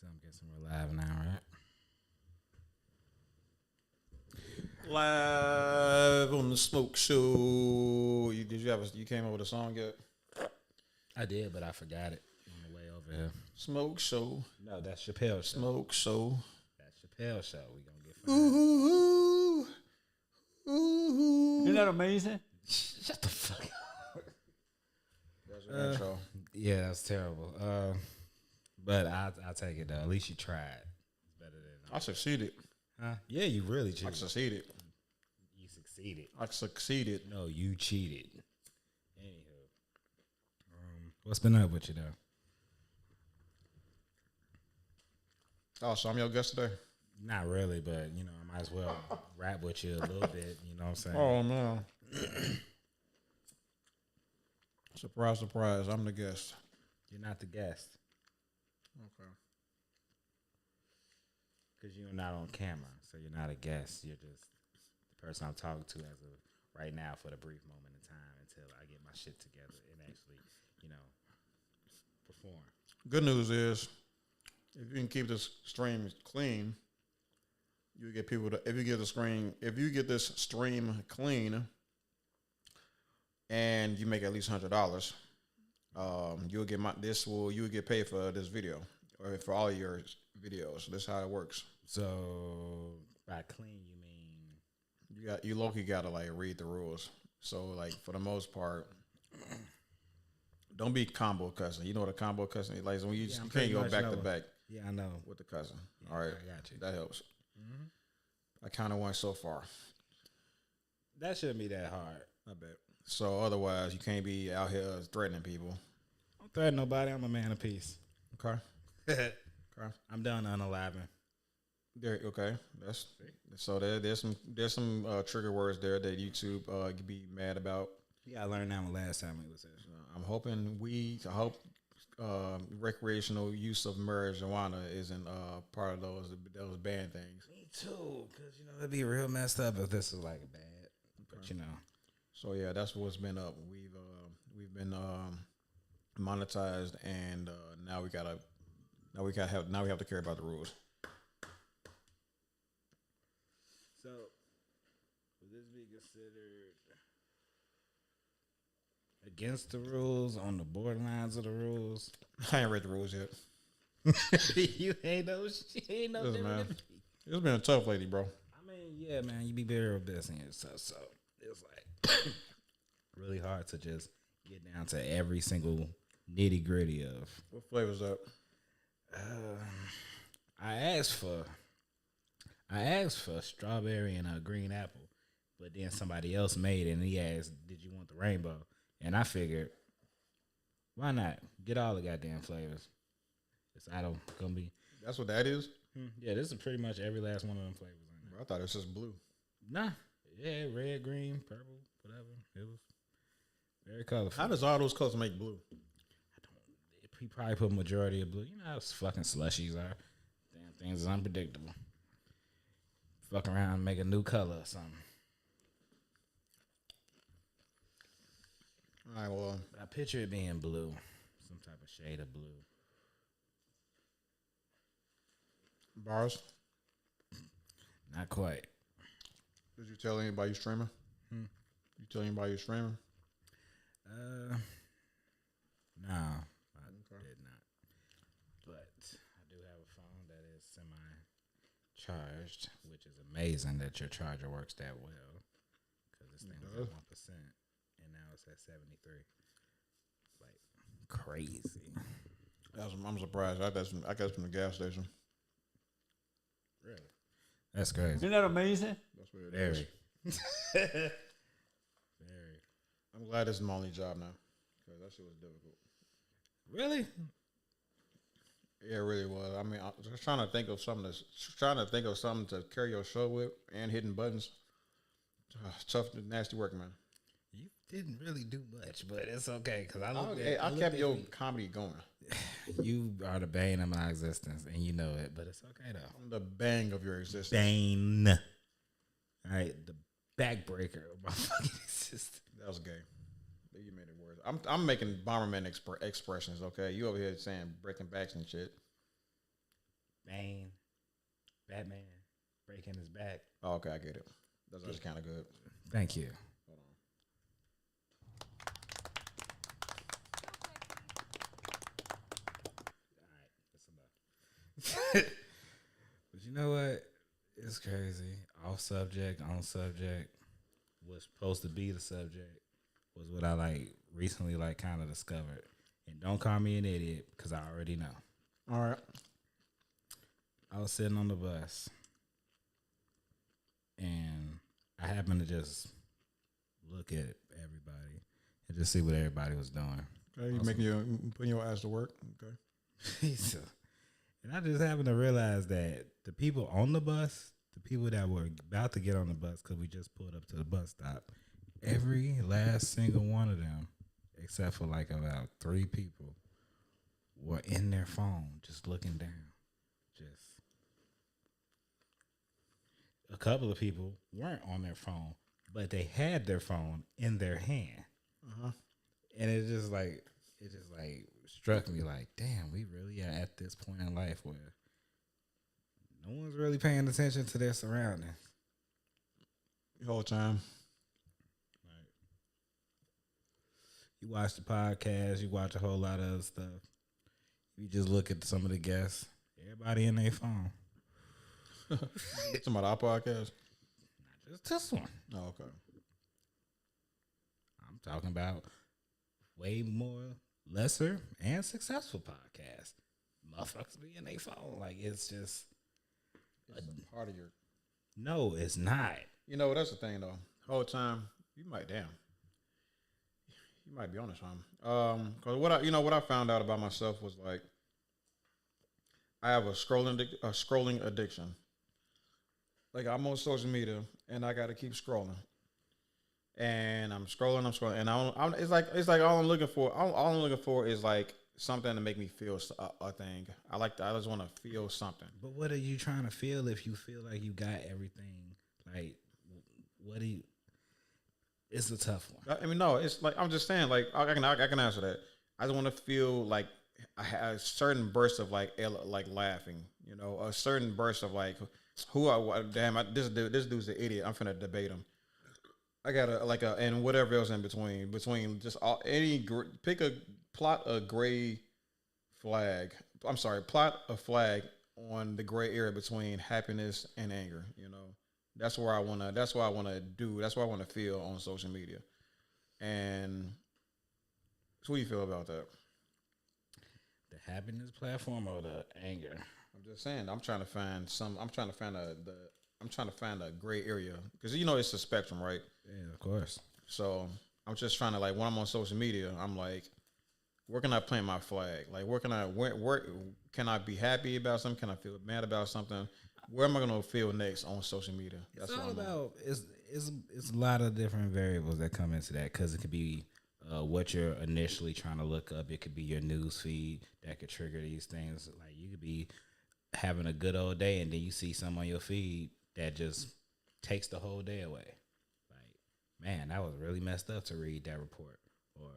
So I'm guessing we're live now, right? Live on the Smoke Show. You came up with a song yet? I did, but I forgot it on the way over here. Smoke Show. No, that's Chappelle show. Smoke Show. That's Chappelle show. We gonna get fined. Ooh, ooh, ooh. Isn't that amazing? Shut the fuck up. That's your intro. Yeah, that's terrible. But I take it though. At least you tried. It's better than I succeeded. huh? Yeah, you really I cheated. succeeded. You succeeded. I succeeded. No, you cheated. Anywho, what's been up with you though? Oh, so I'm your guest today? Not really, but you know, I might as well rap with you a little bit. You know what I'm saying? Oh, man. Surprise, surprise. I'm the guest. You're not the guest Okay. because you're not on camera, so you're not a guest. You're just the person I'm talking to as of right now for the brief moment in time until I get my shit together and actually, you know, perform. Good news is, if you can keep this stream clean, you get people to. If you get this stream clean, and you make at least $100, you'll get you will get paid for this video or for all your videos. This is how it works. So by clean, you mean You low-key gotta like read the rules. So like for the most part, don't be combo cussing. You know what a combo cussing is? Like when you I'm can't pretty go much back know to it. back Yeah, I know. with the cussing. Yeah, All right, I got you. that helps. I kind of went so far. That shouldn't be that hard. I bet. So otherwise, you can't be out here threatening people. Don't threaten nobody. I'm a man of peace. Okay. Okay. I'm done unaliving. There. Okay. That's so. There's some trigger words there that YouTube could be mad about. Yeah, I learned that one last time we was here. I'm hoping I hope recreational use of marijuana isn't part of those banned things. Me too, because you know it'd be real messed up if this is like bad. But you know, So yeah, that's what's been up. We've been monetized, and now we have to care about the rules. so would this be considered against the rules, on the borderlines of the rules? I ain't read the rules yet. You ain't know shit. Listen, man. It's been a tough lady, bro. I mean, yeah, man, you be very robust in yourself, so it's like really hard to just get down to every single nitty gritty of. What flavor's that? I asked for strawberry and a green apple, but then somebody else made it and he asked, "Did you want the rainbow?" And I figured, why not get all the goddamn flavors? It's gonna be. That's what that is? Yeah, this is pretty much every last one of them flavors in there. I thought it was just blue. Nah, yeah, red, green, purple, whatever. It was very colorful. How does all those colors make blue? He probably put majority of blue. You know how fucking slushies are. Damn things is unpredictable. Fuck around and make a new color or something. All right, well, But I picture it being blue. Some type of shade of blue. bars. Not quite. Did you tell anybody you streaming? You tell anybody you streaming? No, I did not. But I do have a phone that is semi-charged, which is amazing that your charger works that well. Because this thing was at 1%, and now it's at 73. Like, crazy. I'm surprised. I got it from the gas station. Really? That's crazy. Isn't that amazing? That's what it is. Very. Very. I'm glad this is my only job now, because that shit was difficult. Really? Yeah, it really was. I mean, I was just trying to think of something to carry your show with and hitting buttons. Tough, nasty work, man. You didn't really do much, but it's okay because I I kept your comedy going. You are the bane of my existence, and you know it. But it's okay though. I'm the bang of your existence. Bane. All right, the backbreaker of my fucking existence. That was gay. You made it worse. I'm making Bomberman expressions. Okay, you over here saying breaking backs and shit. Bane, Batman breaking his back. Oh, okay, I get it. That's kind of good. Thank you. Hold on. All right, that's enough. But you know what? It's crazy. Off subject, on subject. What's supposed to be the subject was what I like recently like kind of discovered. And don't call me an idiot because I already know. All right. I was sitting on the bus and I happened to just look at everybody and just see what everybody was doing. Okay, you putting your ass to work. Okay. So, and I just happened to realize that the people on the bus, the people that were about to get on the bus, because we just pulled up to the bus stop, every last single one of them, except for like about 3 people, were in their phone, just looking down. Just a couple of people weren't on their phone, but they had their phone in their hand. Uh-huh. And it just like struck me like, damn, we really are at this point in life where no one's really paying attention to their surroundings. The whole time. Right. You watch the podcast, you watch a whole lot of other stuff. You just look at some of the guests, everybody in their phone. Some of our podcast. Not just this one. Oh, okay. I'm talking about way more lesser and successful podcasts. Motherfuckers be in their phone. Like, it's just It's a part of your. no, it's not. You know, that's the thing though. Whole time, you might be on to something. Cause what I found out about myself was like, I have a scrolling addiction. Like I'm on social media and I got to keep scrolling, and I'm scrolling, and it's like all I'm looking for is like something to make me feel a thing. I just want to feel something. But what are you trying to feel if you feel like you got everything? Like, what do you? It's a tough one. I mean, no, it's like I'm just saying. Like I can answer that. I just want to feel like I had a certain burst of like laughing. You know, a certain burst of like, this dude's an idiot. I'm finna debate him. I got and whatever else in between just plot a gray flag. I'm sorry, plot a flag on the gray area between happiness and anger. You know, that's what I want to do. That's what I want to feel on social media. And so what do you feel about that? The happiness platform or the anger? I'm just saying. I'm trying to find a gray area because you know it's a spectrum, right? Yeah, of course. So I'm just trying to like when I'm on social media, I'm like, where can I plant my flag? Like where can I be happy about something? Can I feel mad about something? Where am I gonna feel next on social media? That's all about. It's a lot of different variables that come into that because it could be what you're initially trying to look up. It could be your news feed that could trigger these things. Like you could be having a good old day and then you see something on your feed that just takes the whole day away. Like, man, that was really messed up to read that report. Or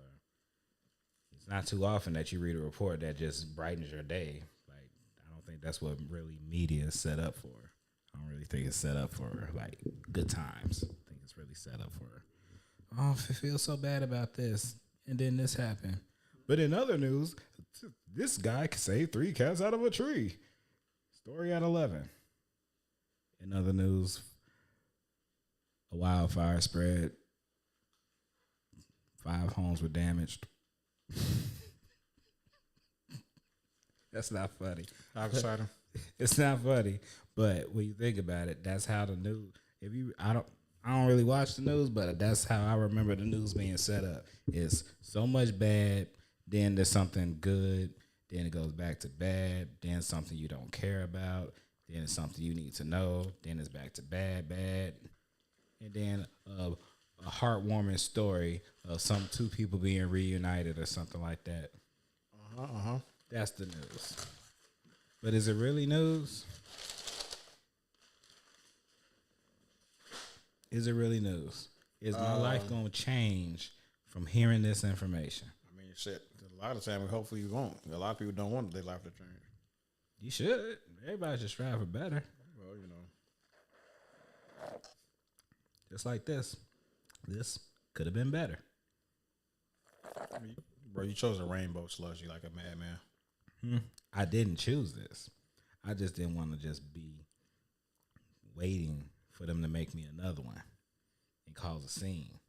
it's not too often that you read a report that just brightens your day. Like, I don't think that's what really media is set up for. I don't really think it's set up for like good times. I think it's really set up for, oh, I feel so bad about this, and then this happened. But in other news, this guy could save 3 cats out of a tree. Story at 11. In other news, a wildfire spread. 5 homes were damaged. That's not funny. I'm excited. It's not funny, but when you think about it, that's how the news. I don't really watch the news, but that's how I remember the news being set up. It's so much bad, then there's something good, then it goes back to bad, then something you don't care about, then it's something you need to know, then it's back to bad, and then a heartwarming story of 2 people being reunited or something like that. That's the news. But is it really news? Is it really news? Is my life going to change from hearing this information? I mean, shit. A lot of times, hopefully, you won't. A lot of people don't want their life to change. You should. Everybody should strive for better. Well, you know. Just like this. This could have been better. I mean, bro, you chose a rainbow slushy like a madman. I didn't choose this. I just didn't want to just be waiting for them to make me another one and cause a scene.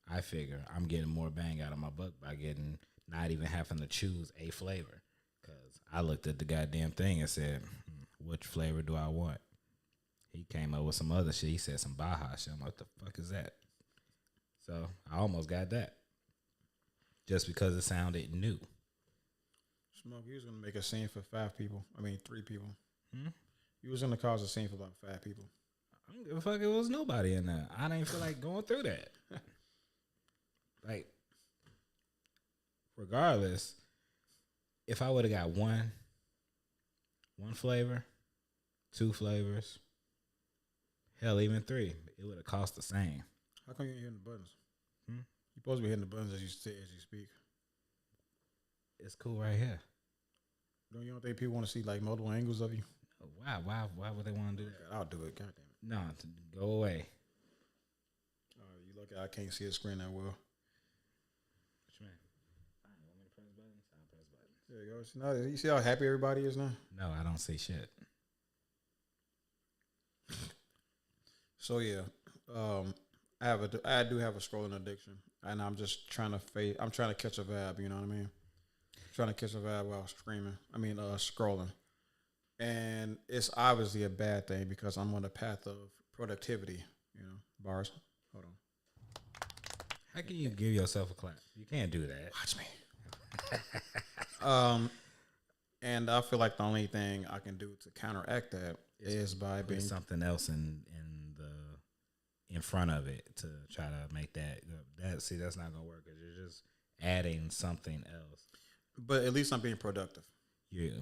I figure I'm getting more bang out of my buck by getting not even having to choose a flavor. Because I looked at the goddamn thing and said, which flavor do I want? He came up with some other shit. He said some Baja shit. I'm like, what the fuck is that? So I almost got that. Just because it sounded new. Smoke, you was going to make a scene for 5 people. I mean, 3 people. You was going to cause a scene for about 5 people. I don't give a fuck. It was nobody in there. I didn't feel like going through that. Like, regardless, if I would have got one flavor, 2 flavors, hell, even 3, it would have cost the same. How come you ain't hitting the buttons? You're supposed to be hitting the buttons as you speak. It's cool right here. You don't think people want to see like multiple angles of you? Why would they want to do that? I'll do it. God damn it. No, go away. You look, I can't see the screen that well. What you mean? Fine, you want me to press buttons? I'll press buttons. There you go. You see how happy everybody is now? No, I don't see shit. So yeah, I do have a scrolling addiction, and I'm just trying to I'm trying to catch a vibe. You know what I mean? Trying to catch a vibe while scrolling, and it's obviously a bad thing because I'm on the path of productivity. You know, bars. Hold on. How can you give yourself a clap? You can't do that. Watch me. And I feel like the only thing I can do to counteract that is by being something else in front of it to try to make that. That's not gonna work because you're just adding something else. But at least I'm being productive. Yeah.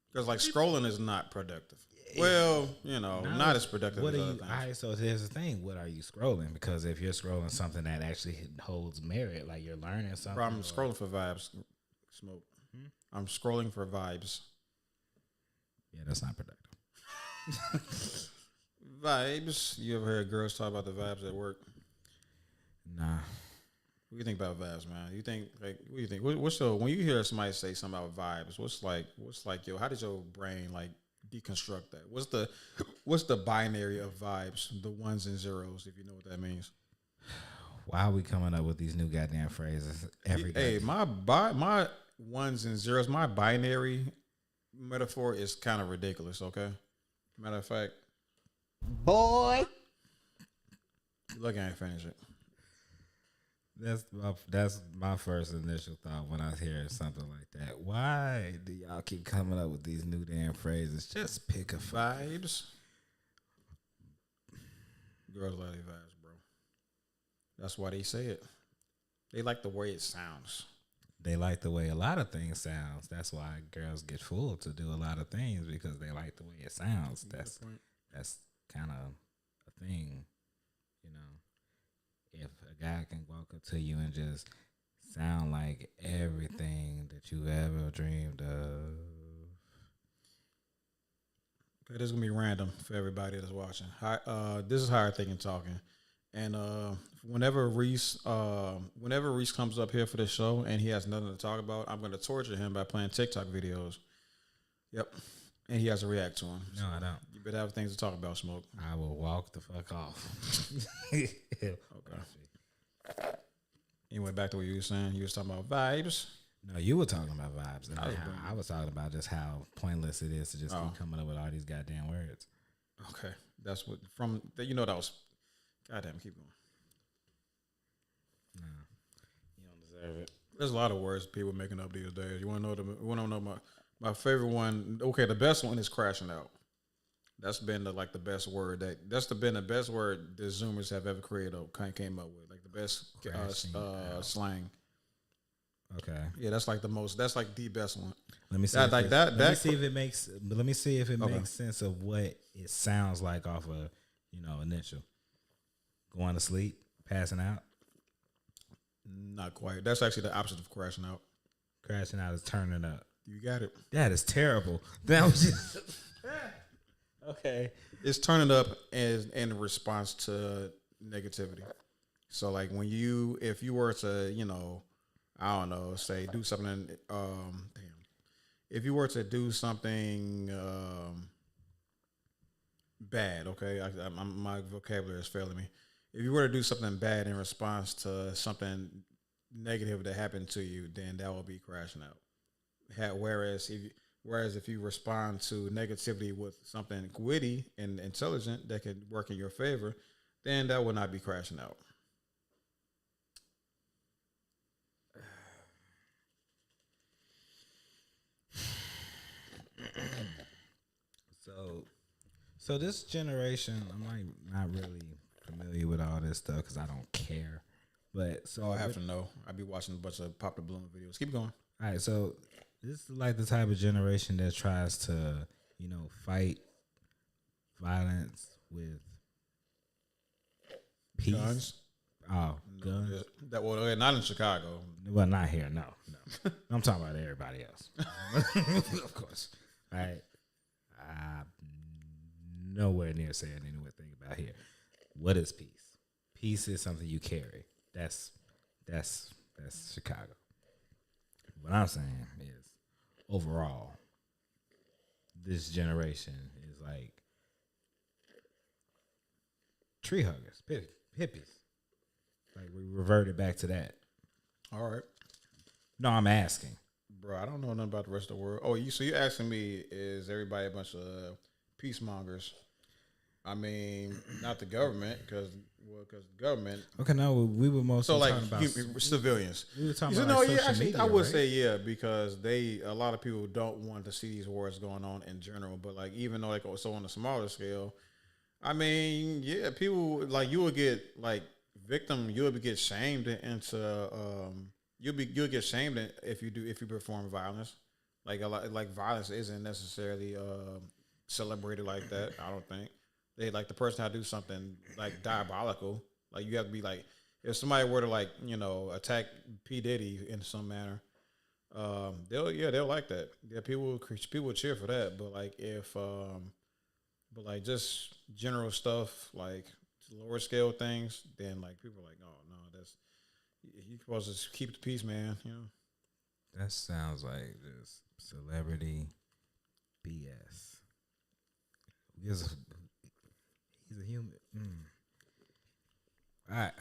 Because like scrolling is not productive. Well, you know, not as productive as other things. All right, so here's the thing. What are you scrolling? Because if you're scrolling something that actually holds merit, like you're learning something. Bro, I'm scrolling for vibes. Smoke. I'm scrolling for vibes. Yeah, that's not productive. Vibes. You ever heard girls talk about the vibes at work? Nah. What do you think about vibes, man? You think like what do you think? What's the when you hear somebody say something about vibes? What's like yo? How does your brain like deconstruct that? What's the binary of vibes? The ones and zeros, if you know what that means. Why are we coming up with these new goddamn phrases every day? Hey, my ones and zeros, my binary metaphor is kind of ridiculous. Okay, matter of fact, boy, look, I ain't finish it. That's my first initial thought when I hear something like that. Why do y'all keep coming up with these new damn phrases? Just pick a vibes. Girls love their vibes, bro. That's why they say it. They like the way it sounds. They like the way a lot of things sounds. That's why girls get fooled to do a lot of things because they like the way it sounds. That's kind of a thing, you know. If a guy can walk up to you and just sound like everything that you ever dreamed of. Okay, this is gonna be random for everybody that's watching. This is Higher Thinking Talking, and whenever Reese comes up here for the show and he has nothing to talk about, I'm gonna torture him by playing TikTok videos. Yep, and he has to react to them. No, I don't. You better have things to talk about, Smoke. I will walk the fuck off. Okay. Anyway, back to what you were saying. You was talking about vibes. No, you were talking about vibes. And I was talking about just how pointless it is to just keep coming up with all these goddamn words. Okay. That's what that was goddamn, keep going. No. You don't deserve it. There's a lot of words people making up these days. You wanna know my favorite one? Okay, the best one is crashing out. That's been the best word been the best word the Zoomers have ever created or came up with. Like the best slang. Okay. Yeah, that's like the best one. Let me see. Let me see if it makes. Let me see if it makes sense of what it sounds like off of initial. Going to sleep, passing out. Not quite. That's actually the opposite of crashing out. Crashing out is turning up. You got it. That is terrible. That was just okay. It's turning up as in response to negativity. So like if you were to, I don't know, say do something, if you were to do something bad, okay, my vocabulary is failing me. If you were to do something bad in response to something negative that happened to you, then that will be crashing out. Whereas if you respond to negativity with something witty and intelligent that could work in your favor, then that will not be crashing out. So this generation, I'm like not really familiar with all this stuff because I don't care. But so I have to know. I be watching a bunch of Pop the Balloon videos. Keep going. All right, so this is like the type of generation that tries to, fight violence with peace. Guns. Oh, guns. Not in Chicago. Well, not here. No. I'm talking about everybody else. Of course. All right. Nowhere near saying anything about here. What is peace? Peace is something you carry. That's Chicago. What I'm saying is, overall, this generation is like tree huggers, hippies. Like we reverted back to that. All right. No, I'm asking. Bro, I don't know nothing about the rest of the world. Oh, so you're asking me, is everybody a bunch of peacemongers? I mean, not the government, because the government. Okay, no, we were mostly talking about civilians. We were talking You about know, social actually, media, I would right? say because a lot of people don't want to see these wars going on in general. But like, even though so on a smaller scale, I mean, yeah, people like you will get like you'll get shamed into you'll get shamed if you perform violence. Like a lot, like violence isn't necessarily celebrated like that. I don't think they like the person how to do something like diabolical. Like you have to be like, if somebody were to like attack P Diddy in some manner, they'll like that. Yeah, people will cheer for that. But like but like just general stuff like lower scale things, then like people are like, oh no, that's you supposed to keep the peace, man. That sounds like just celebrity BS. He's a human. All right.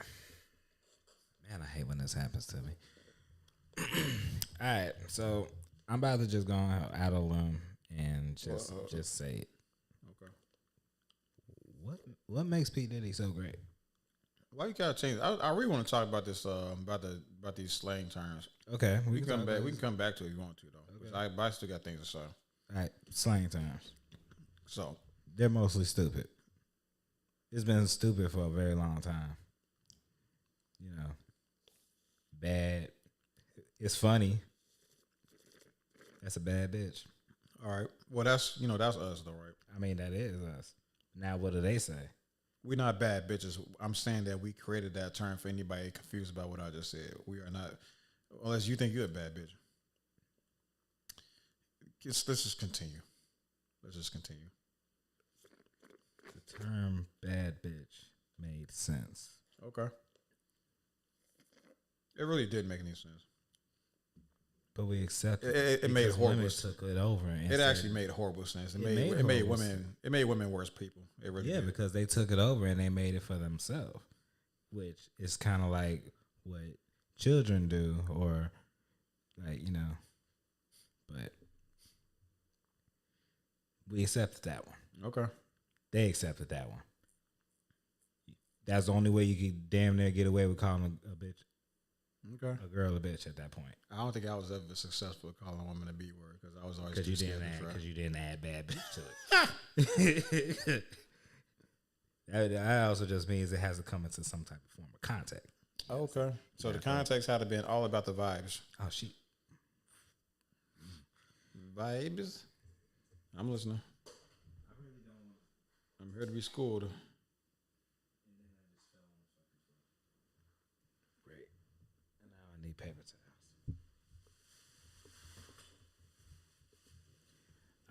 Man, I hate when this happens to me. All right, so I'm about to just go out of limb and just say it. Okay. What makes P Diddy so great? Why you gotta change? I really want to talk about this about these slang terms. Okay, we can come back. We can come back to it if you want to though. Okay. I still got things to say. All right, slang terms. So they're mostly stupid. It's been stupid for a very long time. Bad. It's funny. That's a bad bitch. All right. Well, that's us though, right? I mean, that is us. Now, what do they say? We're not bad bitches. I'm saying that we created that term for anybody confused about what I just said. We are not, unless you think you're a bad bitch. Let's just continue. The term bad bitch made sense. Okay. It really did make any sense. But we accepted it made horrible women took it over. And it actually made horrible sense. It made women worse people. It really did. Because they took it over and they made it for themselves, which is kind of like what children do, or like But we accepted that one. Okay. They accepted that one. That's the only way you could damn near get away with calling a bitch. Okay. A girl a bitch at that point. I don't think I was ever successful at calling a woman a B word because I was always because you didn't add bad bitch to it. That also just means it has to come into some type of form of context. Okay. So the context had to been all about the vibes. Oh, she. Vibes? I'm listening. I'm here to be schooled. Great. And now I need paper towels.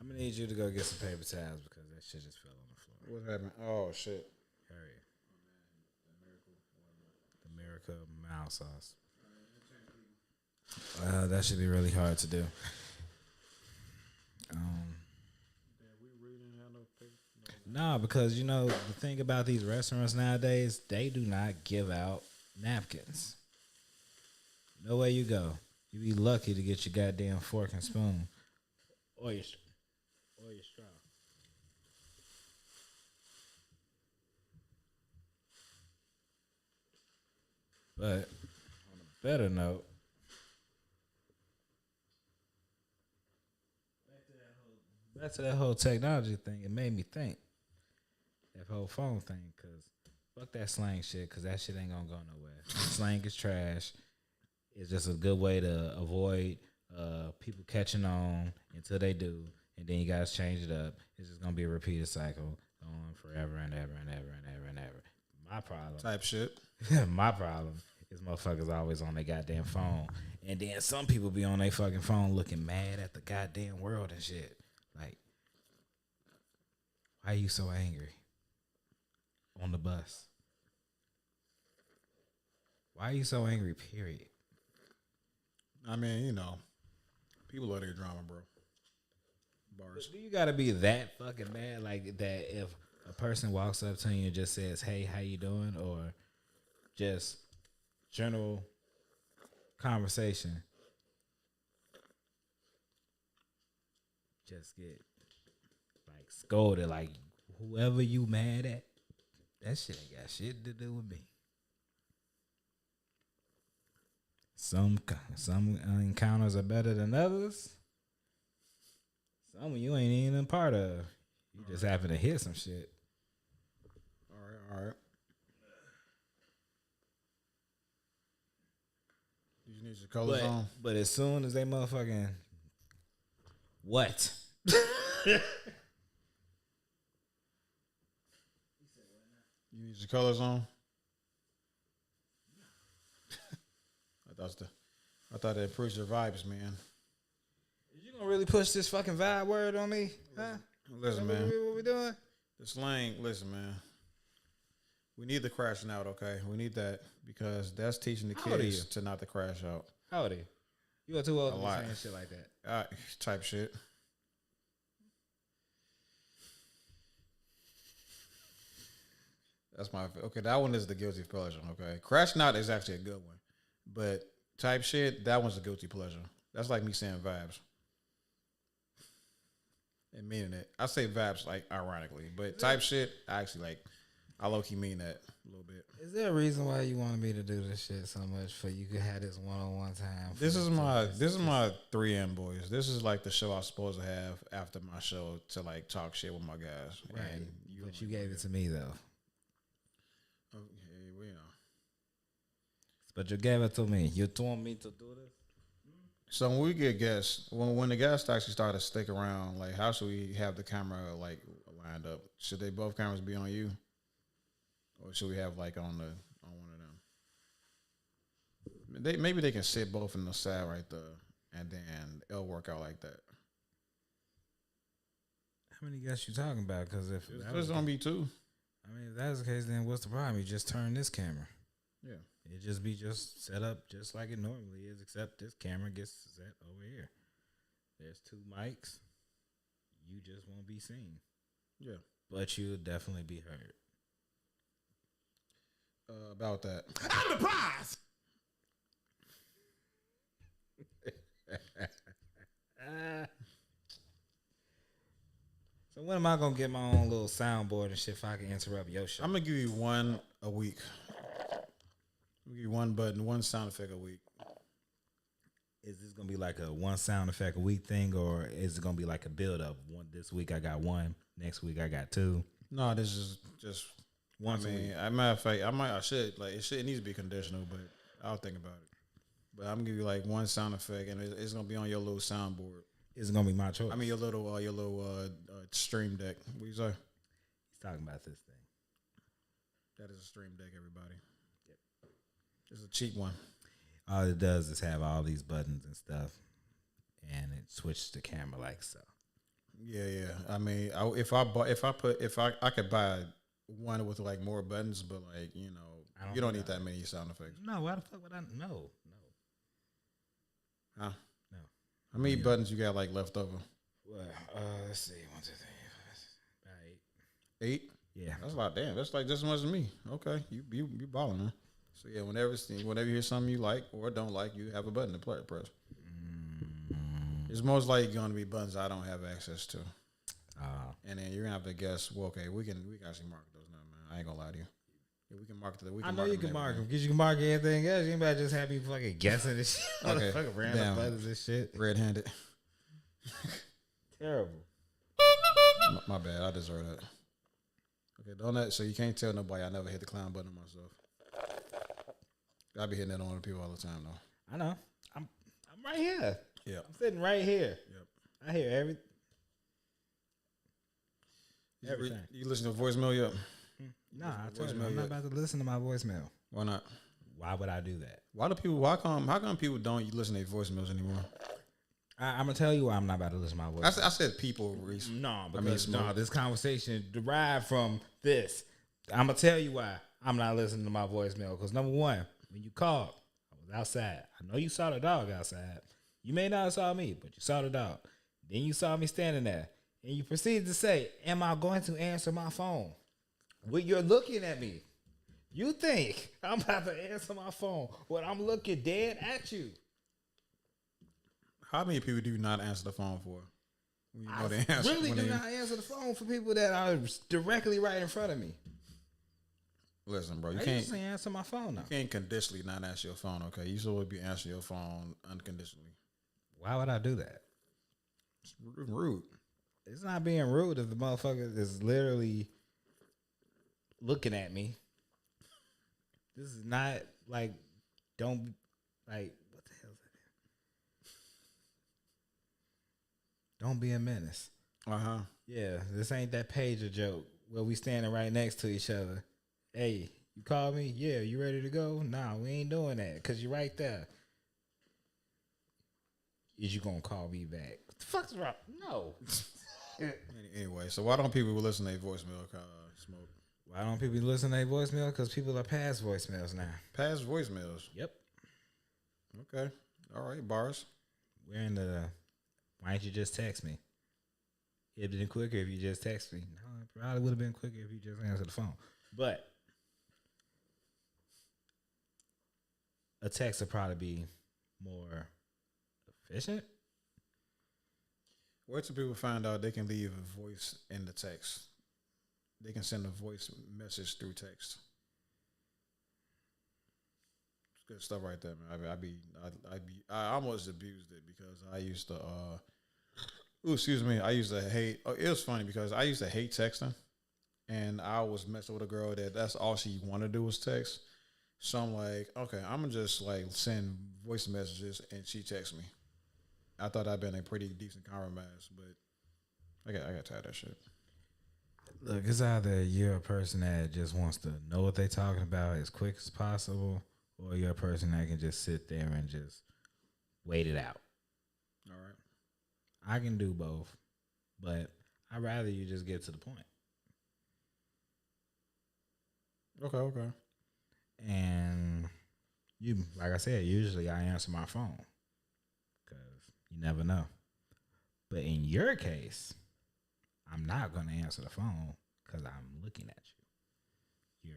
I'm gonna need you to go get some paper towels because that shit just fell on the floor. What's happening? Oh shit. Hurry. The Miracle Mild Sauce. That should be really hard to do. Nah, because you know the thing about these restaurants nowadays, they do not give out napkins. No way you go. You be lucky to get your goddamn fork and spoon, or your straw. But on a better note, back to that whole technology thing, it made me think. That whole phone thing, cause fuck that slang shit, cause that shit ain't gonna go nowhere. Slang is trash. It's just a good way to avoid people catching on until they do, and then you guys change it up. It's just gonna be a repeated cycle going forever and ever and ever and ever and ever. My problem, Type shit. my problem is motherfuckers always on their goddamn phone, and then some people be on their fucking phone looking mad at the goddamn world and shit. Like, why are you so angry? On the bus. Why are you so angry, period? I mean, you know, people love their drama, bro. Bars. Do you gotta be that fucking mad like that if a person walks up to you and just says, "Hey, how you doing?" or just general conversation? Just get like scolded, like whoever you mad at. That shit ain't got shit to do with me. Some encounters are better than others. Some you ain't even a part of. You just happen to hit some shit. All right. You need your colors on. But as soon as they motherfucking what? You need your colors on. I thought that pushed your vibes, man. You gonna really push this fucking vibe word on me? Huh? Listen, man. What we doing? The slang. Listen, man. We need the crashing out, okay? We need that because that's teaching the How old are kids you? to not to crash out. How old are you? You are too old A to be lot. saying shit like that. Type shit. That's my okay. That one is the guilty pleasure. Okay, crashing out is actually a good one, but type shit, that one's a guilty pleasure. That's like me saying vibes and meaning it. I say vibes like ironically, but type shit, I actually like. I low key mean that a little bit. Is there a reason why you wanted me to do this shit so much for you could have this one-on-one time? This is my 3M boys. This is like the show I'm supposed to have after my show to like talk shit with my guys. Right. And But you gave it to me though. Okay, well, you know. But you gave it to me. You told me to do this. So when we get guests, when the guests actually start to stick around, like how should we have the camera like lined up? Should they both cameras be on you, or should we have like on one of them? Maybe they can sit both in the side right there, and then it'll work out like that. How many guests you talking about? Because if that There's was gonna be two. I mean, if that's the case, then what's the problem? You just turn this camera. Yeah. It just be just set up just like it normally is, except this camera gets set over here. There's two mics. You just won't be seen. Yeah. But you'll definitely be heard. About that. I'm the prize. So when am I gonna get my own little soundboard and shit if I can interrupt your show? I'm gonna give you one a week. I'm gonna give you one button, one sound effect a week. Is this gonna be like a one sound effect a week thing, or is it gonna be like a build up? One this week I got one, next week I got two. No, this is just Once I a mean, week. matter of fact, I should like it needs to be conditional, but I'll think about it. But I'm gonna give you like one sound effect, and it's gonna be on your little soundboard. It's gonna be my choice. I mean, your little stream deck. What you say? he's talking about this thing. That is a stream deck, everybody. Yep. It's a cheap one. All it does is have all these buttons and stuff, and it switches the camera like so. Yeah. I mean, if I could buy one with like more buttons, but like I don't you don't think need that many sound effects. No, why the fuck would I? No. Huh? No. How many buttons you got like left over? Well, let's see. 1, 2, 3, 4, 5, 6, 8. Yeah. That's a lot. Damn, that's like just as much as me. Okay, you balling, huh? So yeah, whenever you hear something you like or don't like, you have a button to press. It's most likely going to be buttons I don't have access to, and then you're gonna have to guess. Well, okay, we can actually mark those now, man. I ain't gonna lie to you. Yeah, we can mark the. I know you can mark them because you can mark anything else. You better just have me fucking guessing this shit. Okay, Fucking random buttons and shit. Red-handed. Terrible. My bad. I deserve that. Okay, don't that. So you can't tell nobody I never hit the clown button myself. I be hitting that on other people all the time though. I know. I'm right here. Yeah. I'm sitting right here. Yep. I hear everything. You listen to voicemail yet? Nah, I told you, I'm not about to listen to my voicemail. Why not? Why would I do that? How come people don't listen to their voicemails anymore? I'm gonna tell you why I'm not about to listen to my voicemail. I said people. Reese. No, because this conversation derived from this. I'm gonna tell you why I'm not listening to my voicemail. Because number one, when you called, I was outside. I know you saw the dog outside. You may not have saw me, but you saw the dog. Then you saw me standing there, and you proceeded to say, "Am I going to answer my phone?" Well, you're looking at me. You think I'm about to answer my phone when I'm looking dead at you? How many people do you not answer the phone for? When you know the I answer, really do not answer the phone for people that are directly right in front of me. Listen, bro, I usually answer my phone now. You can't conditionally not answer your phone, okay? You should be answering your phone unconditionally. Why would I do that? It's rude. It's not being rude if the motherfucker is literally looking at me. This is not like, what the hell is that? Don't be a menace. Uh-huh. Yeah, this ain't that pager joke where we standing right next to each other. Hey, you called me? Yeah, you ready to go? Nah, we ain't doing that because you're right there. Is you gonna call me back? What the fuck's wrong? No. Anyway, so why don't people listen to their voicemail, Smoke? Why don't people listen to their voicemail? Because people are past voicemails now. Past voicemails? Yep. Okay. All right, bars. We're in the, why didn't you just text me? It'd been quicker if you just text me. No, it probably would have been quicker if you just answered the phone. But a text would probably be more efficient. Where do people find out they can leave a voice in the text? They can send a voice message through text. It's good stuff right there, man. I almost abused it because I used to. I used to hate. It was funny because I used to hate texting, and I was messing with a girl that's all she wanted to do was text. So I'm like, okay, I'm gonna just like send voice messages, and she texts me. I thought I'd been a pretty decent compromise, but I got tired of that shit. Look, it's either you're a person that just wants to know what they're talking about as quick as possible, or you're a person that can just sit there and just wait it out. All right. I can do both, but I'd rather you just get to the point. Okay. And you, like I said, usually I answer my phone because you never know. But in your case, I'm not going to answer the phone because I'm looking at you.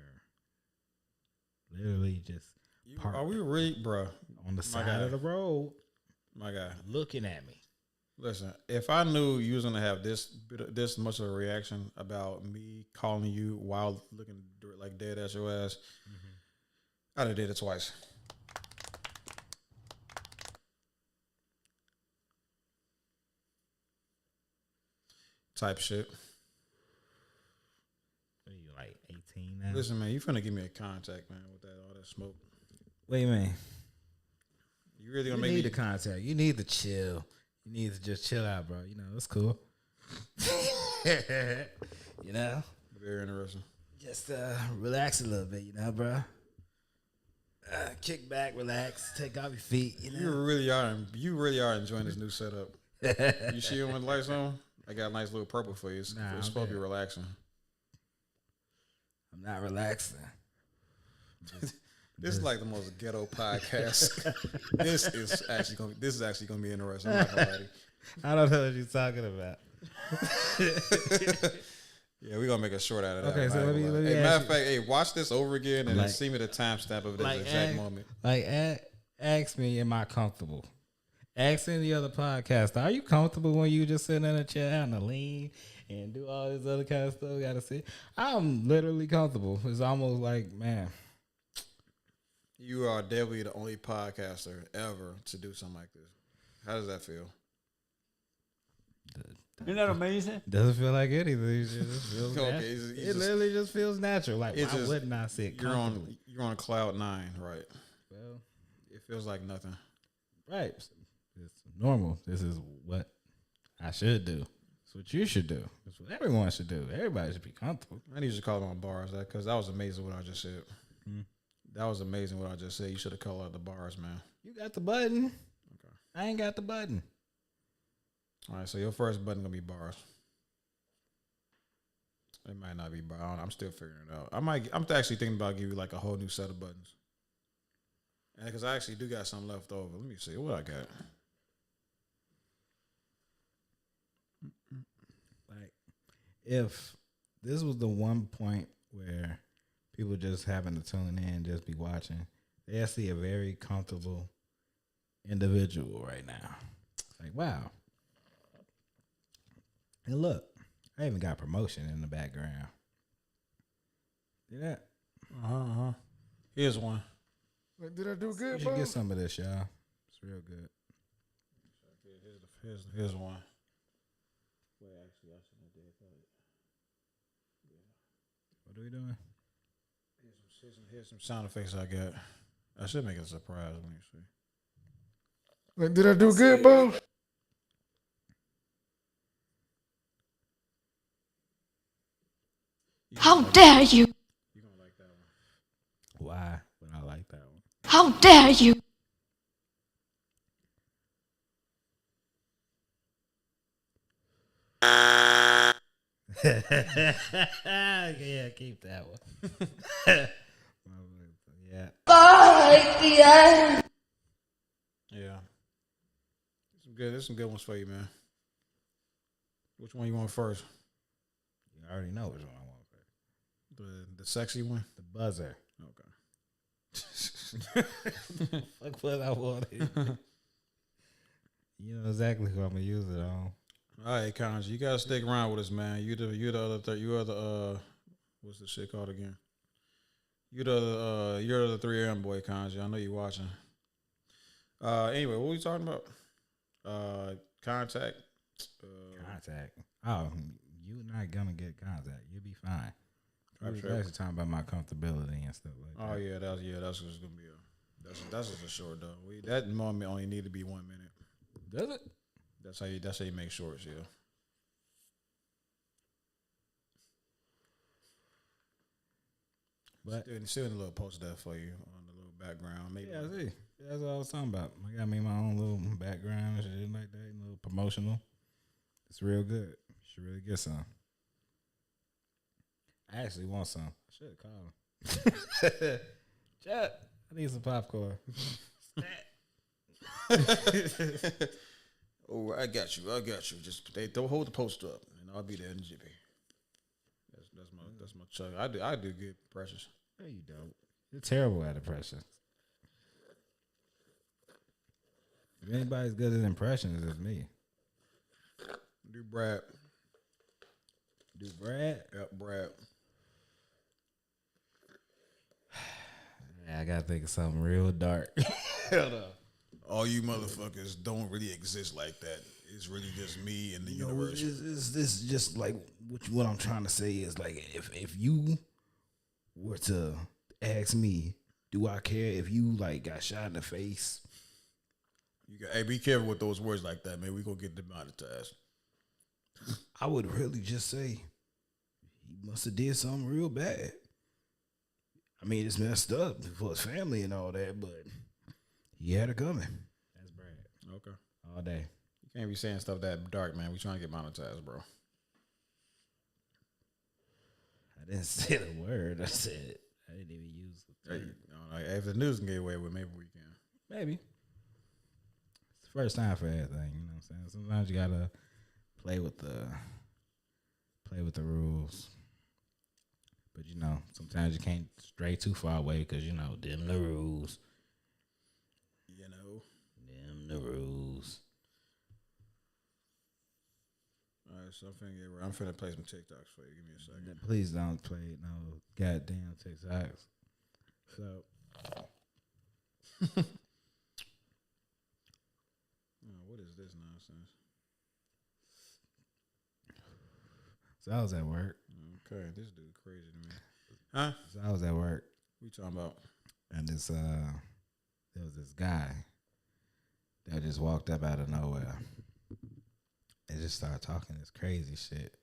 You're literally just Are we really, bro? On the side of the road, my guy, looking at me. Listen, if I knew you was gonna have this much of a reaction about me calling you while looking like dead at your ass, I'd have did it twice. Type shit. What are you, like 18 now? Listen, man, you finna give me a contact, man, with all that smoke. Wait a minute. You really gonna You make need me the contact. You need the chill. You need to just chill out, bro. You know, it's cool. You know? Very interesting. Just relax a little bit, you know, bro. Kick back, relax, take off your feet, you know? You really are enjoying this new setup. You see it when the lights on? I got a nice little purple for you. It's, Nah, it's I'm supposed to be good. relaxing. I'm not relaxing. This is like the most ghetto podcast. This is actually gonna be interesting. I'm not gonna lie to you. I don't know what you're talking about. Yeah, we're gonna make a short out of that. Okay, I'm so not let me- gonna lie. let me Hey, ask matter of you- fact, hey, watch this over again and then Like- see me the timestamp of this exact moment. Ask me, am I comfortable? Ask any other podcast, are you comfortable when you just sitting in a chair having to lean and do all this other kind of stuff? Gotta see. I'm literally comfortable. It's almost like, man, You are definitely the only podcaster ever to do something like this. How does that feel? Isn't that amazing? doesn't feel like anything. It just feels Okay, natural. it's It just- literally just feels natural. Like, it's why just- wouldn't I sit You're comfortably? on cloud 9, right? Well, It feels like nothing. right. It's normal. This is what I should do. It's what you should do. It's what everyone should do. Everybody should be comfortable. I need you to call them on bars, because that was amazing what I just said. Hmm. That was amazing what I just said. You should have called out the bars, man. You got the button. Okay. I ain't got the button. All right, so your first button gonna be bars. It might not be bars. I'm still figuring it out. I'm actually thinking about giving you like a whole new set of buttons. And because I actually do got some left over. Let me see what I got. Like, if this was the one point where people just having to tune in, just be watching, they see a very comfortable individual right now. Like, wow. And look, I even got promotion in the background. See that? Here's one. Did I do You good, should get some of this, y'all. It's real good. Here's one. Wait, actually, I shouldn't have did that. What are we doing? Here's some sound effects I got. I should make it a surprise. Let me see. Did I do good, bro? How dare you! You're gonna like that one. Why would I like that one? How dare you! Yeah, keep that one. Yeah. Yeah. There's some good ones for you, man. Which one you want first? You already know which one I want first. The sexy one? The buzzer. Okay. Fuck what I wanted. You know exactly who I'm gonna use it on. All right, Kanji, you gotta stick around with us, man. You are the what's the shit called again? You're the 3M boy, Kanji. I know you watching. Anyway, what we talking about? Contact. Contact. Oh, you're not gonna get contact. You'll be fine. I was Sure. actually talking about my comfortability and stuff like that. Oh yeah, that's just gonna be that's just a short though. That moment only need to be 1 minute. Does it? That's how you make shorts, yeah. But Still in a little post there for you on the little background. Maybe yeah, I see. That's what I was talking about. I got me my own little background and shit like that, a little promotional. It's real good. You should really get some. I actually want some. I should call him. Chat. I need some popcorn. Oh, I got you. Just don't hold the poster up, and I'll be there in a jiffy. That's my chug. I do good impressions. No, you don't. You're terrible at impressions. If anybody's good at impressions, it's me. Do Brad. Do Brad? Yep, Brad. Yeah, I gotta think of something real dark. Hold on. All you motherfuckers don't really exist like that. It's really just me and the universe. This is just like what I'm trying to say is like if you were to ask me, do I care if you like got shot in the face? Hey, be careful with those words like that, man. We gonna get demonetized. I would really just say he must have did something real bad. I mean, it's messed up for his family and all that, but he had it coming. That's Brad. Okay. All day. You Can't be saying stuff that dark, man. We trying to get monetized, bro. I didn't say the word. I said I didn't even use the Hey, term. like, if the news can get away with, maybe we can. Maybe. It's the first time for everything, you know what I'm saying? Sometimes you gotta play with the rules. But you know, sometimes you can't stray too far away because you know, them the rules. You know. Them the rules. All right, so I'm finna play some TikToks for you. Give me a second. Please don't play no goddamn TikToks. So What is this nonsense? So I was at work. Okay, this dude crazy to me. Huh? So I was at work, What you talking about? and there was this guy that just walked up out of nowhere and just started talking this crazy shit.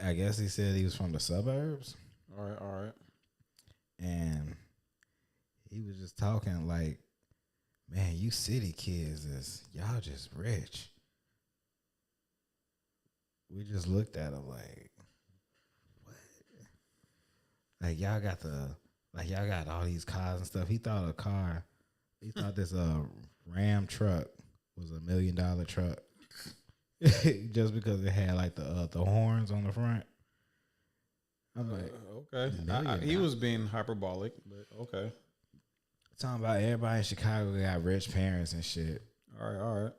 I guess he said he was from the suburbs, All right. and he was just talking like, man, you city kids y'all just rich. We just looked at him like, what? Like y'all got all these cars and stuff. He thought this Ram truck was $1 million truck. Just because it had like the horns on the front. I'm like, Okay. He was being hyperbolic, but okay. talking about everybody in Chicago got rich parents and shit. All right.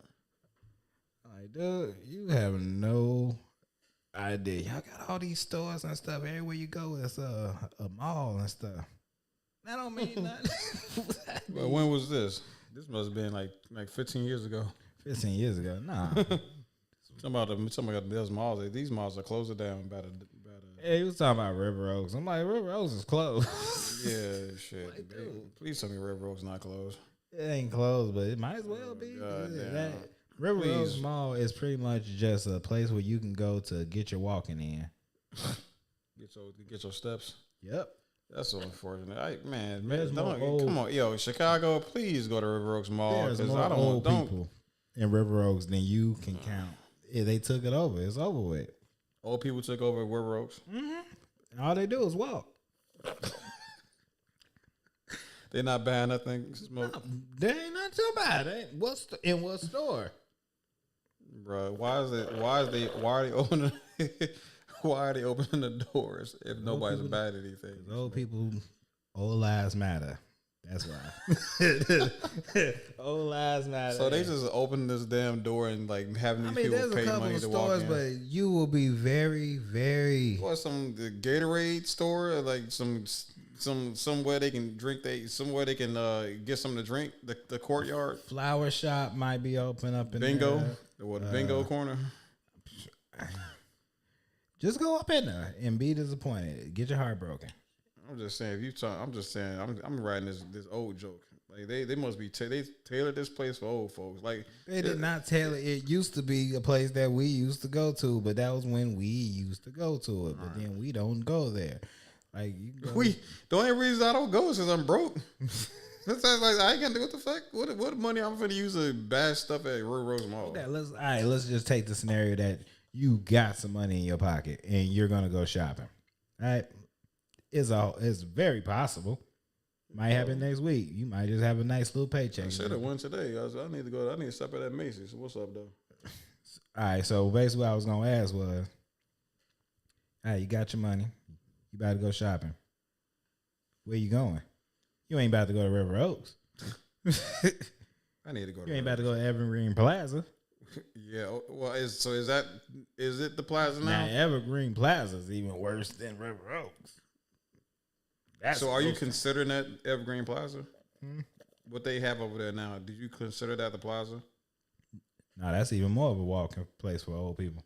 Like, dude, you have no idea. Y'all got all these stores and stuff. Everywhere you go, it's a mall and stuff. That don't mean nothing. But when was this? This must have been like 15 years ago. 15 years ago. Nah. Somebody got those malls. These malls are closing down about a Yeah, he was talking about River Oaks. I'm like, River Oaks is closed. yeah, shit. Like, dude. Please tell me River Oaks not closed. It ain't closed, but it might as well be. God damn. That River Oaks Please. Mall is pretty much just a place where you can go to get your walking in. Get your steps. Yep. That's so unfortunate. There's more Don't old- come on, yo, Chicago. Please go to River Oaks Mall There's because more I old don't. people in River Oaks than you can count. Yeah, they took it over. It's over with. Old people took over River Oaks. And all they do is walk. They're not buying nothing. Smoke, They ain't not too bad. In what store? bro. Why are they opening? Why are they opening the doors if nobody's people- buying anything? Old people, old lives matter. That's why. Old lives matter. So they just open this damn door and like having these people there's a pay couple money of to walk stores, in. but you will be very, very. Or the Gatorade store, or like somewhere they can drink. Somewhere they can get something to drink. The courtyard. Flower shop might be open up in Bingo. there. The bingo corner. Just go up in there and be disappointed. Get your heart broken. I'm just saying. If you talk, I'm just saying. I'm writing this old joke. Like they must be. They tailored this place for old folks. Like They did not tailor. It used to be a place that we used to go to, but that was when we used to go to it. But then we don't go there. Like you can go, the only reason I don't go is because I'm broke. That's like I ain't gonna do what the fuck. What money I'm gonna use to buy stuff at Rose Mall? Yeah, let's just take the scenario that you got some money in your pocket and you're gonna go shopping. All right, it's very possible. Might happen next week. You might just have a nice little paycheck. I should have won today. I need to go. I need to stop at that Macy's. What's up, though? All right, so basically, what I was gonna ask was, all right, you got your money. You about to go shopping. Where you going? You ain't about to go to River Oaks. I need to go. You ain't about to go to Evergreen Plaza. Yeah. Well, is it the plaza Now, now? Evergreen Plaza is even worse than River Oaks. That's So, are you close. considering that Evergreen Plaza? Hmm? What they have over there now? Did you consider that the plaza? No, that's even more of a walking place for old people.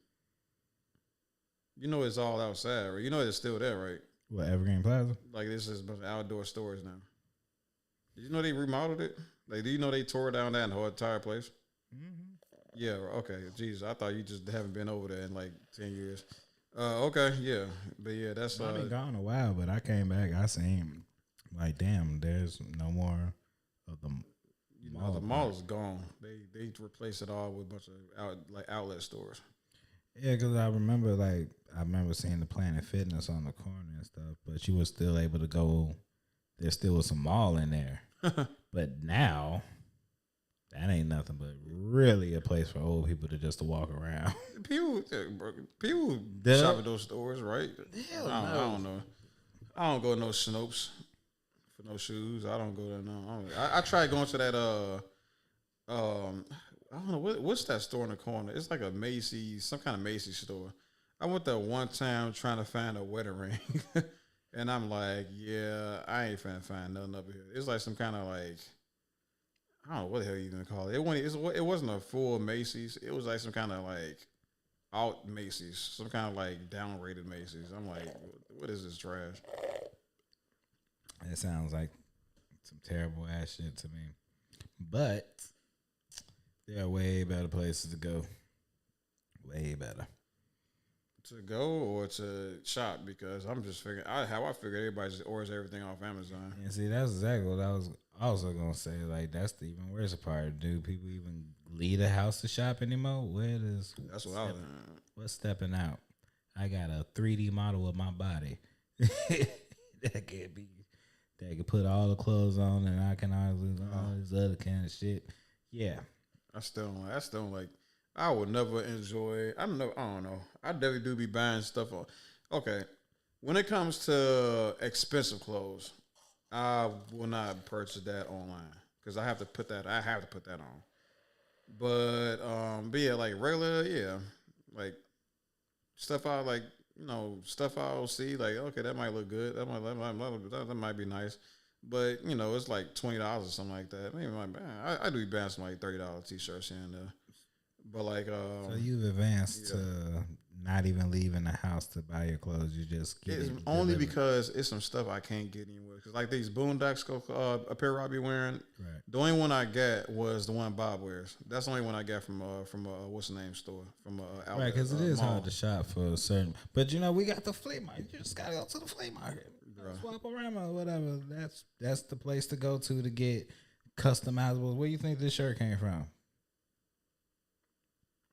You know, it's all outside, right? You know, it's still there, right? What, Evergreen Plaza? Like this is a bunch of outdoor stores now. Did you know they remodeled it? Like, do you know they tore down that whole entire place? Mm-hmm. Yeah. Okay. Jesus, I thought you just haven't been over there in like 10 years. Okay. Yeah. But yeah, that's I've been gone a while, but I came back. I seen, like, damn, there's no more of them. You know, Mall the part. mall is gone. They replaced it all with a bunch of outlet stores. Yeah, because I remember seeing the Planet Fitness on the corner and stuff, but you were still able to go. There still was some mall in there, but now that ain't nothing but really a place for old people to walk around. People Duh. shop at those stores, right? Hell I don't know. I don't go to no Snopes for no shoes. I don't go there no. I tried going to that I don't know what's that store in the corner. It's like a Macy's, some kind of Macy's store. I went there one time trying to find a wedding ring, and I'm like, yeah, I ain't finna find nothing up here. It's like some kind of like, I don't know what the hell you gonna call it. It wasn't a full Macy's. It was like some kind of like out Macy's, some kind of like downrated Macy's. I'm like, what is this trash? It sounds like some terrible ass shit to me, but there are way better places to go. Way better. To go or to shop, because I'm just figuring how I figure everybody just orders everything off Amazon. And see, that's exactly what I was also gonna say. Like, that's the even worse part. Do people even leave the house to shop anymore? That's what I was. What's stepping out? I got a 3D model of my body that can put all the clothes on, and I can always do all this other kind of shit. Yeah, I still don't like. I would never enjoy. I don't know. I definitely do be buying stuff on. Okay, when it comes to expensive clothes, I will not purchase that online because I have to put that. On. But yeah, like regular, yeah, like stuff I like. Stuff I'll see. Like, okay, that might look good. That might be nice. But it's like $20 or something like that. Maybe I do be buying some like $30 t-shirts here and there. But like, so you've advanced to not even leaving the house to buy your clothes. You just get it's it only delivered. because it's some stuff I can't get anywhere. Cause like these Boondocks apparel I be wearing. Right. The only one I got was the one Bob wears. That's the only one I got from what's the name store from outlet, Right, because it is mall. hard to shop for a certain. But we got the flea market. You just gotta go to the flea market, swap around or whatever. That's the place to go to get customizable. Where you think this shirt came from?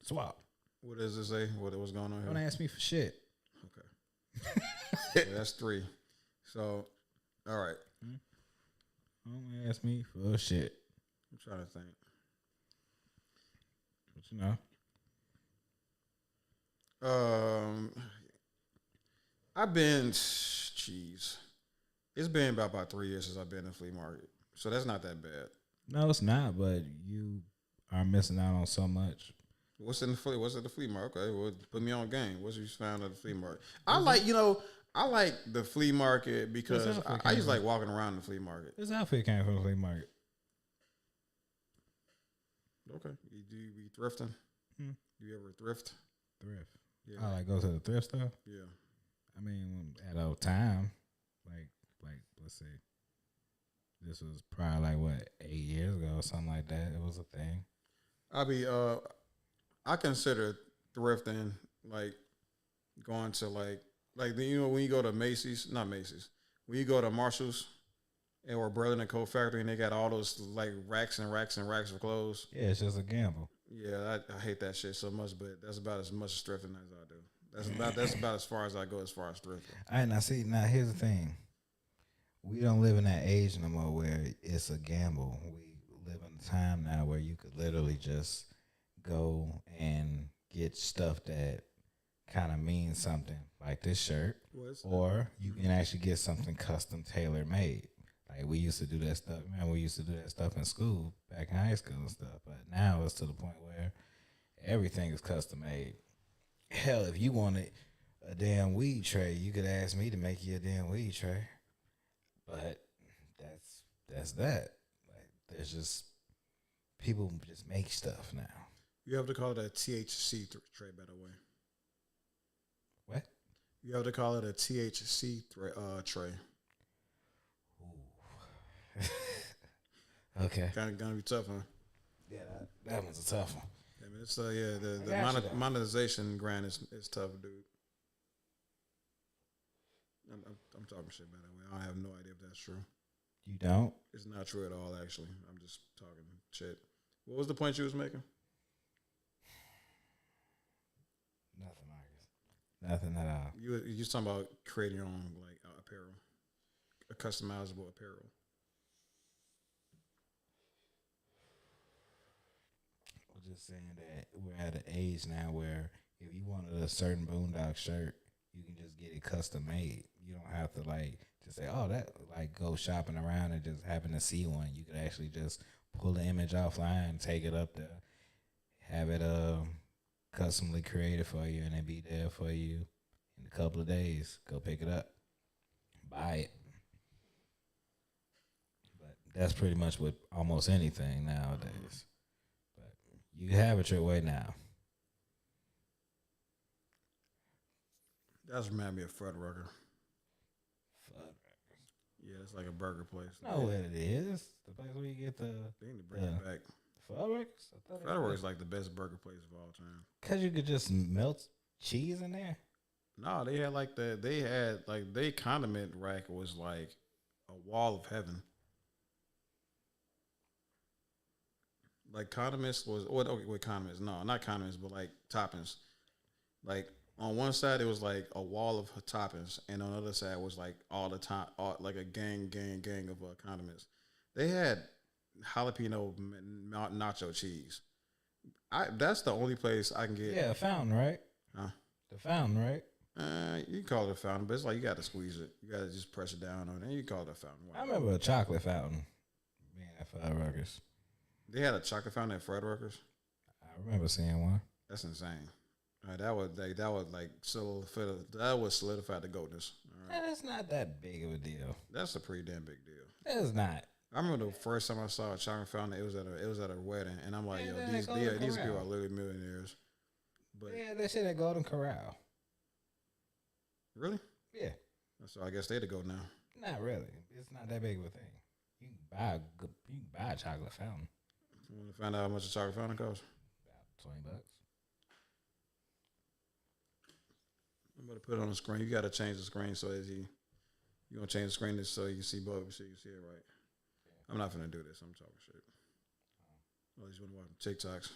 Swap. What does it say? What's going on here? Don't ask me for shit. Okay. Yeah, that's 3. So, all right. Don't ask me for shit. I'm trying to think. But I've been, it's been about 3 years since I've been in the flea market. So that's not that bad. No, it's not. But you are missing out on so much. What's at the flea market? Okay, well, put me on game. What's you found at the flea market? I like the flea market because I just like walking around the flea market. This outfit came from the flea market. Okay, do you be thrifting? Hmm. Do you ever thrift? Thrift. Yeah. I like go to the thrift store. Yeah. I mean, at a time, like let's see, this was probably like what 8 years ago or something like that. It was a thing. I consider thrifting like going to like when you go to not Macy's, when you go to Marshalls or Berlin and Co Factory and they got all those like racks and racks and racks of clothes. Yeah, it's just a gamble. Yeah, I hate that shit so much, but that's about as much thrifting as I do. That's about as far as I go as far as thrifting. All right, now here's the thing. We don't live in that age no more where it's a gamble. We live in a time now where you could literally just go and get stuff that kind of means something, like this shirt, or you can actually get something custom tailor made. Like we used to do that stuff, man. We used to do that stuff in school, back in high school and stuff. But now it's to the point where everything is custom made. Hell, if you wanted a damn weed tray, you could ask me to make you a damn weed tray. But that's that. Like there's just people just make stuff now. You have to call it a THC tray, by the way. What? You have to call it a THC tray. Okay. Kind of gonna be tough, huh? Yeah, that one's a tough one. I mean, it's the monetization grant is tough, dude. I'm talking shit, by the way. I have no idea if that's true. You don't? It's not true at all. Actually, I'm just talking shit. What was the point you was making? Nothing, Marcus. Nothing at all. You was talking about creating your own like apparel, a customizable apparel. I'm just saying that we're at an age now where if you wanted a certain Boondock shirt, you can just get it custom made. You don't have to like just say, "Oh, that," like go shopping around and just happen to see one. You could actually just pull the image offline, take it up there, have it customly created for you, and it be there for you in a couple of days. Go pick it up, buy it. But that's pretty much with almost anything nowadays. But you have it your way now. That's remind me of Fuddrucker. Yeah, it's like a burger place. Know what it is? The place where you get the They need to bring it back. Fuddruckers. Fuddrucker is like the best burger place of all time. Cause you could just melt cheese in there. No, they had like they condiment rack was like a wall of heaven. Like condiments was okay with condiments. No, not condiments, but like toppings. Like on one side it was like a wall of toppings, and on the other side was like all the top, like a gang of condiments. They had jalapeno nacho cheese. That's the only place I can get. Yeah, a fountain, right? Huh? The fountain, right? You can call it a fountain, but it's like you got to squeeze it. You got to just press it down on it. And you call it a fountain. I remember a chocolate fountain being at Fuddruckers. They had a chocolate fountain at Fuddruckers. I remember seeing one. That's insane. That would solidify the goatness. All right. That's not that big of a deal. That's a pretty damn big deal. It's not. I remember the first time I saw a chocolate fountain. It was at a wedding, and I'm like, Yeah, yo, that these Golden people Corral. are literally millionaires. But Yeah, that shit at Golden Corral. really, Yeah, so I guess they to go now. not really. It's not that big of a thing. You can buy a chocolate fountain. You want to find out how much a chocolate fountain costs? About $20. I'm gonna put it on the screen. You got to change the screen so as you gonna change the screen so you can see both, so you see it right. I'm not gonna do this. I'm talking shit. Oh, you want to watch TikToks?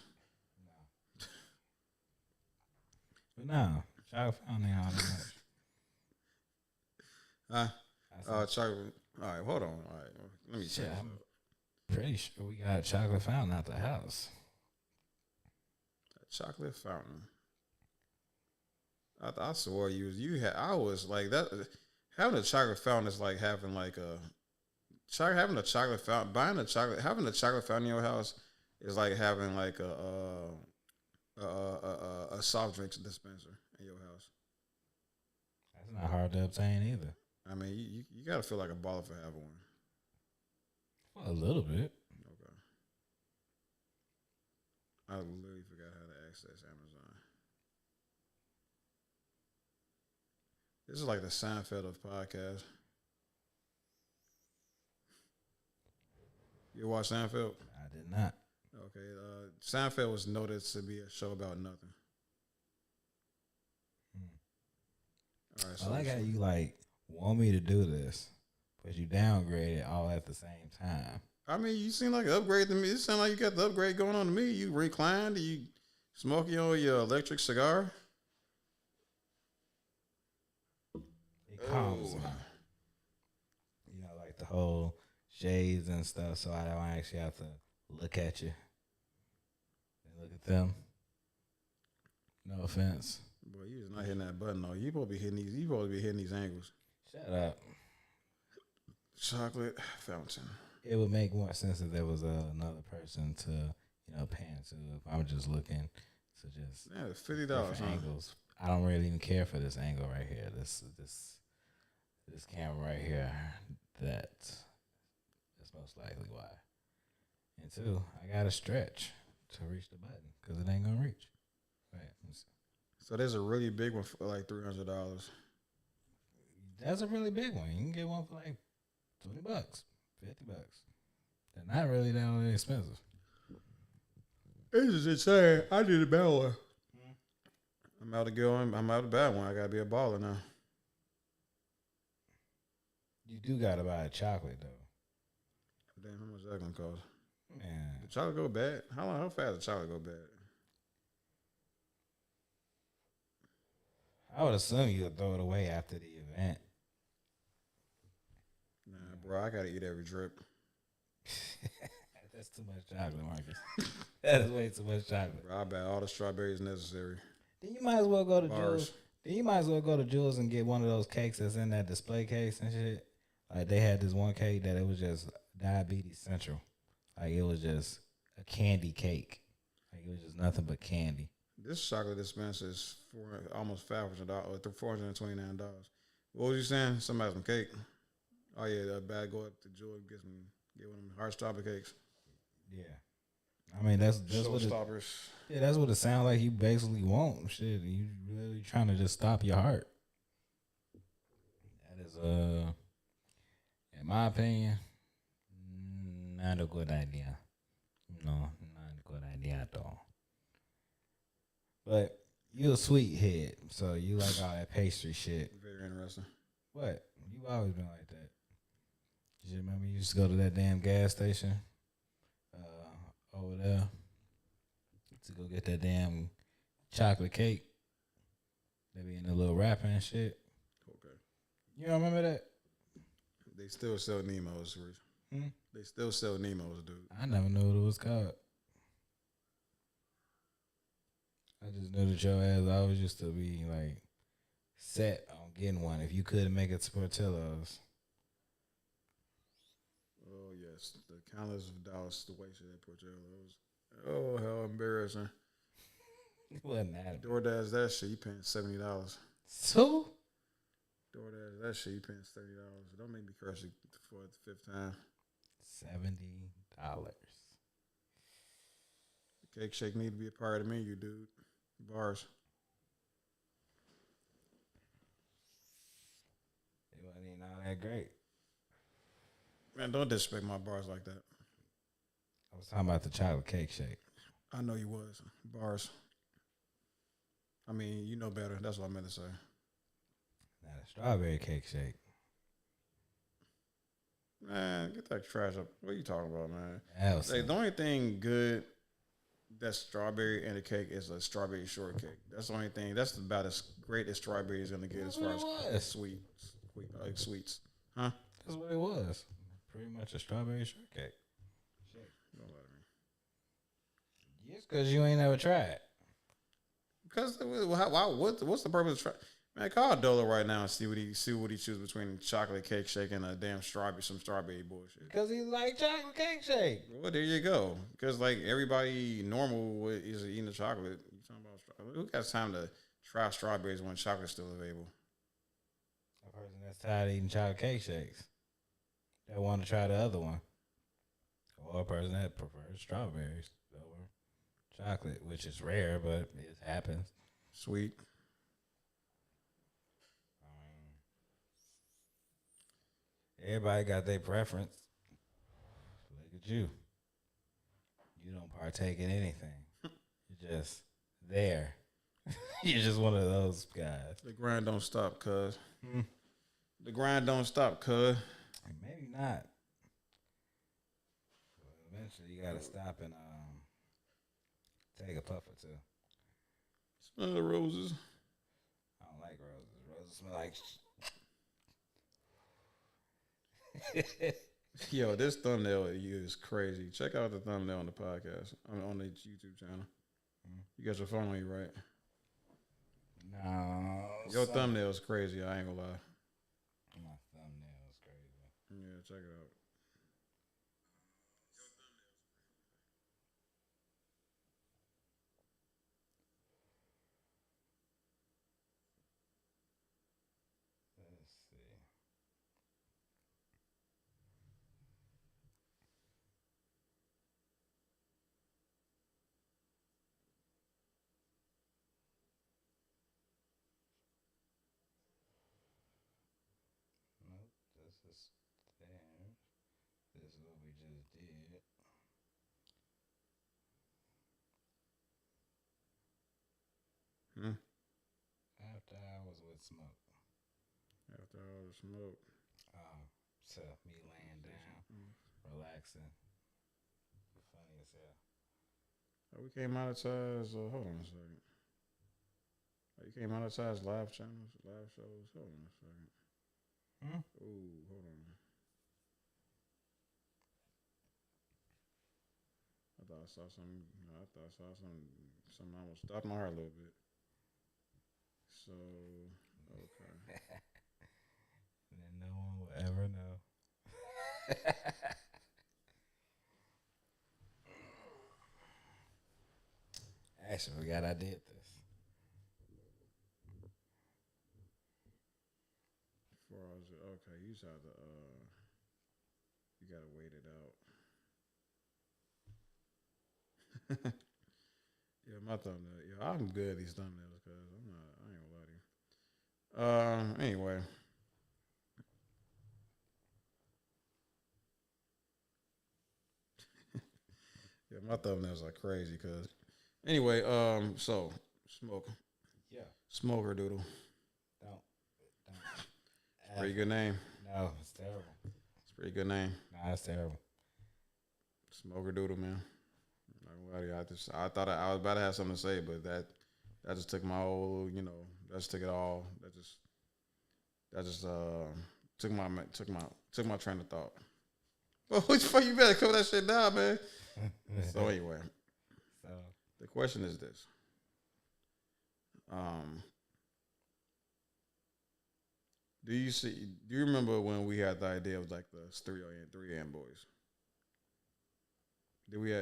But no, chocolate fountain ain't all that much. Huh? I said, Chocolate. All right, hold on. All right, let me shit, check. I'm pretty sure we got a chocolate fountain out the house. Chocolate fountain. I swore you had. I was like that. Having a chocolate fountain is like having like having a chocolate fountain. Having a chocolate fountain in your house is like having like a soft drinks dispenser in your house. That's not hard to obtain either. I mean, you gotta feel like a baller for having one. Well, a little bit. Okay. I literally forgot how to access Amazon. This is like the Seinfeld of podcasts. You watch Seinfeld? I did not. Okay. Seinfeld was noted to be a show about nothing. All right. I like how you like want me to do this, but you downgrade it all at the same time. I mean, you seem like an upgrade to me. It sounds like you got the upgrade going on to me. You reclined. You smoking your electric cigar. It calms me. You know, like the whole shades and stuff, so I don't actually have to look at you and look at them. No offense. Boy, you just not hitting that button though. You supposed to be hitting these. You supposed to be hitting these angles. Shut up. Chocolate fountain. It would make more sense if there was another person to, pan to. If I'm just looking to just Yeah, $50. different Huh? angles. I don't really even care for this angle right here. This camera right here. That's most likely why. And two, I gotta stretch to reach the button because it ain't gonna reach. Right. So there's a really big one for like $300. That's a really big one. You can get one for like $20, $50. They're not really that expensive. This is insane. I need a bad one. I'm out to go. I'm out to buy one. I gotta be a baller now. You do gotta buy a chocolate though. Damn, how much that gonna cost? Man, The chocolate go bad? How fast the chocolate go bad? I would assume you'll throw it away after the event. Nah, bro, I gotta eat every drip. That's too much chocolate, Marcus. That is way too much chocolate. Bro, I bet all the strawberries necessary. Then you might as well go to Bars. Jules. Then you might as well go to Jules and get one of those cakes that's in that display case and shit. Like they had this one cake that it was just diabetes central. Like it was just a candy cake. Like it was just nothing but candy. This chocolate dispenser is almost $500, $429. What was you saying? Somebody some cake. Oh yeah, bad. Go up to Jewel and get one of them hard strawberry cakes. Yeah. I mean that's what it, Showstoppers. yeah, that's what it sounds like you basically want. Shit, you really trying to just stop your heart. That is in my opinion, not a good idea. No, not a good idea at all. But you're a sweet head, so you like all that pastry shit. Very interesting. What? You've always been like that. You remember you used to go to that damn gas station over there to go get that damn chocolate cake. They be in the little wrapper and shit. Okay. You don't remember that? They still sell Nemo's, Rich. Hmm? They still sell Nemo's, dude. I never knew what it was called. I just knew that your ass always used to be like set on getting one if you couldn't make it to Portillo's. Oh yes, the countless of dollars to waste at Portillo's. Oh, how embarrassing! It wasn't that. DoorDash that shit, you paying $70. So? DoorDash that shit, you paying $30. Don't make me curse it for the fifth time. $70. The cake shake need to be a part of the menu, dude. Bars. It wasn't even all that great. Man, don't disrespect my bars like that. I was talking about the chocolate cake shake. I know you was. Bars. I mean, you know better. That's what I meant to say. Not a strawberry cake shake. Man, get that trash up. What are you talking about, man? That was Like, the only thing good that's strawberry in the cake is a strawberry shortcake. That's the only thing. That's about as great as strawberry is gonna get as far as sweets. Huh? That's what it was. Pretty much a strawberry shortcake. Don't lie to me. Just because you ain't never tried. Because what's the purpose of try? Man, call Dolo right now and see what he chooses between chocolate cake shake and a damn some strawberry bullshit. Because he like chocolate cake shake. Well, there you go. Because like everybody normal is eating the chocolate. You talking about strawberry? Who got time to try strawberries when chocolate's still available? A person that's tired of eating chocolate cake shakes. That want to try the other one. Or a person that prefers strawberries over chocolate, which is rare, but it happens. Sweet. Everybody got their preference. Look at you. You don't partake in anything. You're just there. You're just one of those guys. The grind don't stop, cuz. Hmm. The grind don't stop, cuz. Maybe not. But eventually you gotta stop and take a puff or two. Smell the roses. I don't like roses. Roses smell like Yo, this thumbnail you is crazy. Check out the thumbnail on the podcast. I mean, on the YouTube channel. You got your phone on you, right? No. Your thumbnail is crazy. I ain't gonna lie. My thumbnail is crazy. Yeah, check it out. Let's see. Nope, this is there. This is what we just did. After hours with smoke. After all the smoke. So me laying down. relaxing. Funny as hell. We can't monetize. Hold on a second. You can't monetize live channels, live shows. Hold on a second. Ooh, hold on. I thought I saw something. I thought I saw something almost stopped my heart a little bit. So, okay. And then no one will ever know. I actually forgot I did this. Okay, you just have to, you gotta wait it out. Yeah, my thumbnail. Yeah, I'm good at these thumbnails because I ain't gonna lie to you. Anyway. Yeah, my thumbnails are crazy because. Anyway, so smoke. Yeah. Smoker Doodle. Don't. Pretty good name. No, it's terrible. It's a pretty good name. Nah, it's terrible. Smoker Doodle, man. I thought I was about to have something to say, but that just took my whole, that just took it all. That just took my train of thought. Well, what the fuck, you better cover that shit down, man. So anyway, the question is this: Do you remember when we had the idea of like the 3 boys?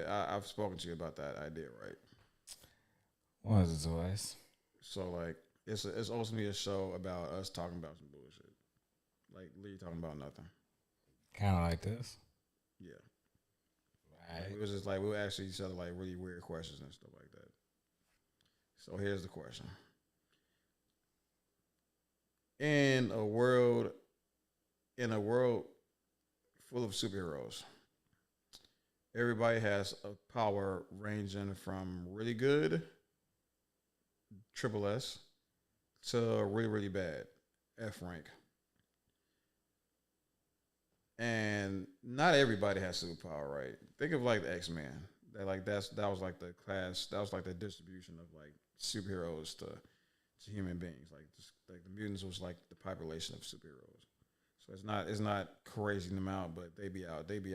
I've spoken to you about that idea, right? Once or twice. So like it's ultimately a show about us talking about some bullshit. Like literally talking about nothing. Kind of like this. Yeah. Right. Like, it was just like we would ask each other like really weird questions and stuff like that. So here's the question. In a world full of superheroes, everybody has a power ranging from really good, triple S, to really, really bad, F rank. And not everybody has superpower, right? Think of like the X-Men. That was like the class, that was like the distribution of like superheroes to human beings. Like the mutants was like the population of superheroes. So it's not crazy in amount, but they be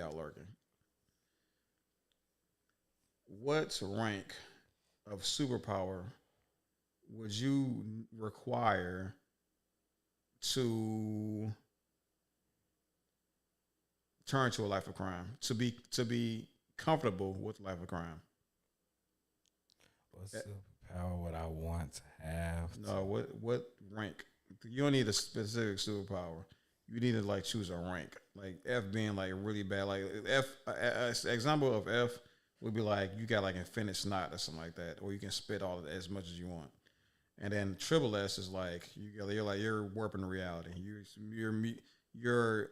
out lurking. What rank of superpower would you require to turn to a life of crime, to be comfortable with life of crime? What superpower would I want to have? No, what rank? You don't need a specific superpower. You need to like choose a rank. Like F being like really bad. Like F, example of F would be like you got like infinite snot or something like that, or you can spit all of it as much as you want. And then triple S is like you're warping reality. You're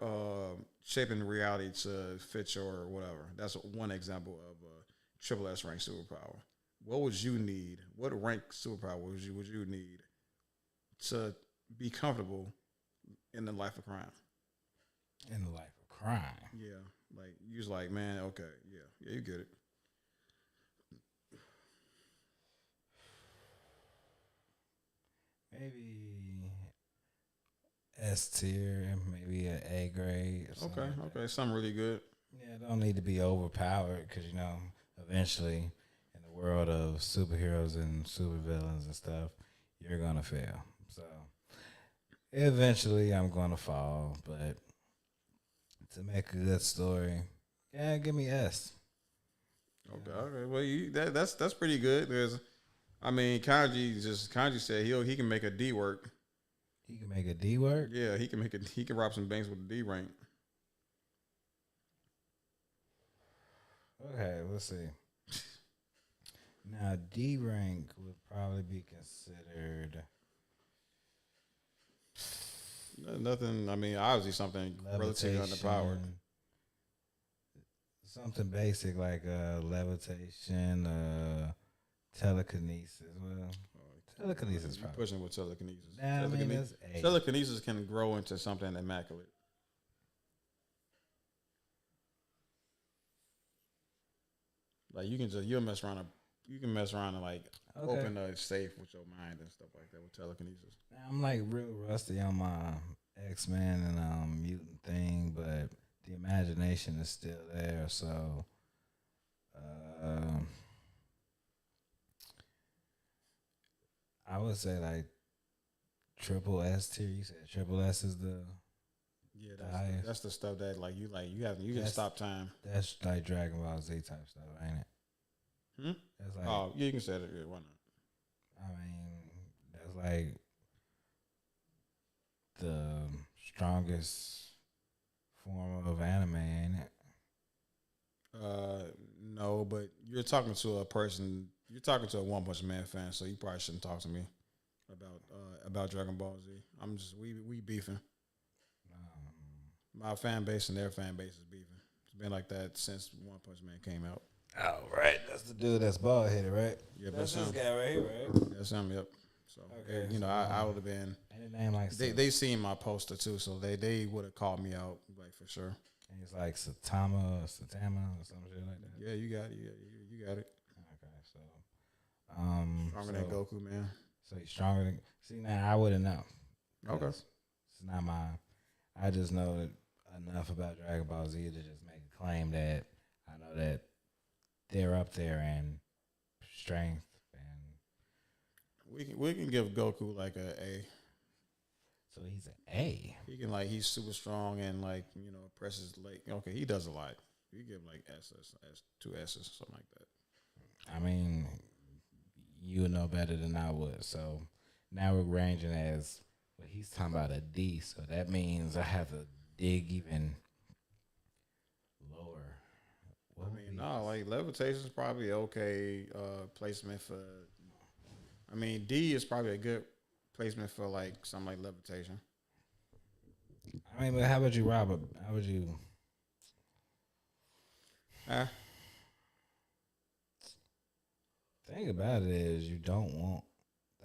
shaping reality to fit your whatever. That's one example of a triple S rank superpower. What would you need? What rank superpower would you need to be comfortable in the life of crime? In the life of crime. Yeah, like you was like, man, okay, yeah, you get it. Maybe S tier, maybe an A grade. Or something like Okay, something really good. Yeah, it don't need to be overpowered because eventually, in the world of superheroes and supervillains and stuff, you're gonna fail. So eventually, I'm gonna fall. But to make a good story, yeah, give me S. Okay. Well, that's pretty good. Kanji said he can make a D work. He can make a D work. Yeah, he can rob some banks with a D rank. Okay, let's see. Now D rank would probably be considered Nothing. I mean, obviously something relatively underpowered. Something basic like levitation, telekinesis. Well, telekinesis You're probably. pushing with telekinesis. Nah, I mean, that's A. Telekinesis can grow into something immaculate. Like you can mess around and like open a safe with your mind and stuff like that with telekinesis. I'm like real rusty on my X-Men and mutant thing, but the imagination is still there. So, I would say like triple S tier. You said triple S is the Yeah, highest. that's the stuff that you can That's- stop time. that's like Dragon Ball Z type stuff, ain't it? Hmm? That's like Oh, yeah, you can say that. Yeah, why not? I mean, that's like the strongest form of anime, ain't it? No, but you're talking to a person. You're talking to a One Punch Man fan, so you probably shouldn't talk to me about Dragon Ball Z. I'm just we beefing. My fan base and their fan base is beefing. It's been like that since One Punch Man came out. Oh, right. That's the dude that's bald headed, right? Yeah, That's that's this him. guy right here, right? That's him. Yep. So Okay, you know, I would have been. And his name like They seen my poster too, so they would have called me out like for sure. and it's like Satama or Satama or some shit like that. Yeah, you got it. You got it. Okay, so Stronger than Goku, man. So he's stronger than. See, now I wouldn't know. Okay. It's not my. I just know that enough about Dragon Ball Z to just make a claim that I know that they're up there in strength and We can give Goku like a A. so he's an A. He can he's super strong and presses like okay, he does a lot. You give him like S, 2 S's, something like that. I mean, you would know better than I would. So now we're ranging as well, he's talking about a D, so that means I have to dig even lower. What I would mean, be- no, like levitation is probably okay placement for. I mean, D is probably a good placement for like something like levitation. I mean, but how would you, Robert? How would you? Thing about it is, you don't want.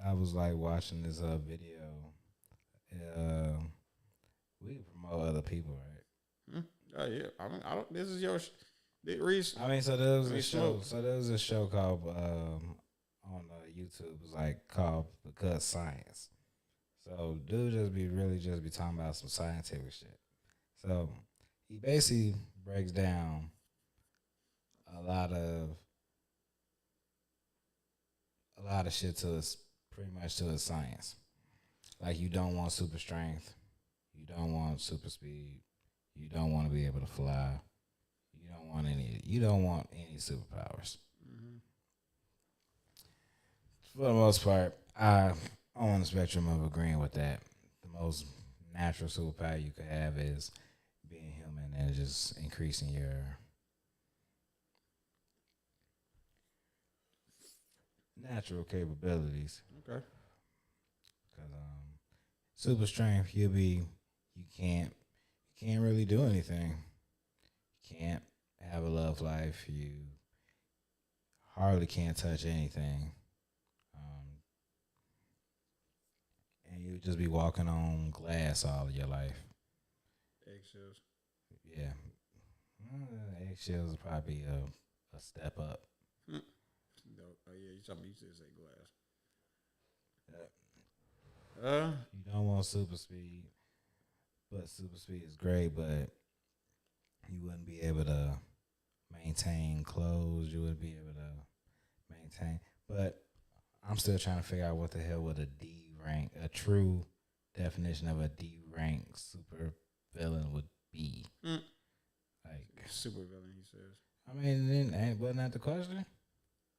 I was like watching this video. We can promote other people, right? Oh yeah, I mean, I don't. This is your. Reese. I mean, so there was I mean, a show. smoke. So there was a show called on YouTube. It was like called Because Science. So dude just be talking about some scientific shit. So he basically breaks down a lot of shit to us, pretty much to his science. Like you don't want super strength, you don't want super speed, you don't want to be able to fly, you don't want any superpowers. For the most part, I'm on the spectrum of agreeing with that. The most natural superpower you could have is being human and just increasing your natural capabilities. Okay. Because super strength, you can't really do anything. You can't have a love life. You hardly can't touch anything. And you would just be walking on glass all of your life. Eggshells. Yeah. Eggshells is probably a step up. No, oh yeah, you talking? You should say glass. You don't want super speed, but super speed is great, but you wouldn't be able to maintain clothes. You wouldn't be able to maintain. But I'm still trying to figure out what the hell would a D rank, a true definition of a D rank super villain would be. Like super villain, he says. I mean, wasn't that the question?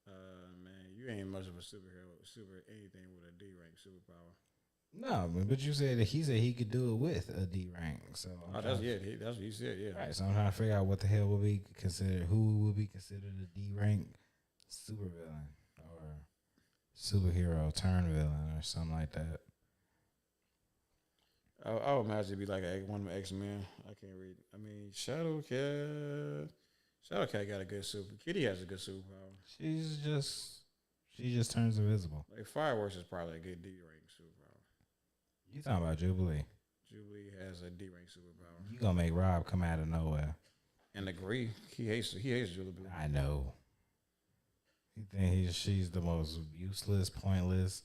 Man, you ain't much of a superhero, super anything with a D rank superpower. No, but you said that he said he could do it with a D rank. So I'm That's trying- that's what he said. Yeah. Right, so I'm trying to figure out what the hell would be considered. Who would be considered a D rank supervillain or superhero turn villain or something like that. I would imagine it'd be like one of the X-Men. I can't read. I mean, Shadowcat got a good super. Kitty has a good superpower. She just turns invisible. Like Fireworks is probably a good D rank superpower. You talking about Jubilee? Jubilee has a D rank superpower. You gonna make Rob come out of nowhere? And agree, he hates Jubilee. I know. You think she's the most useless, pointless,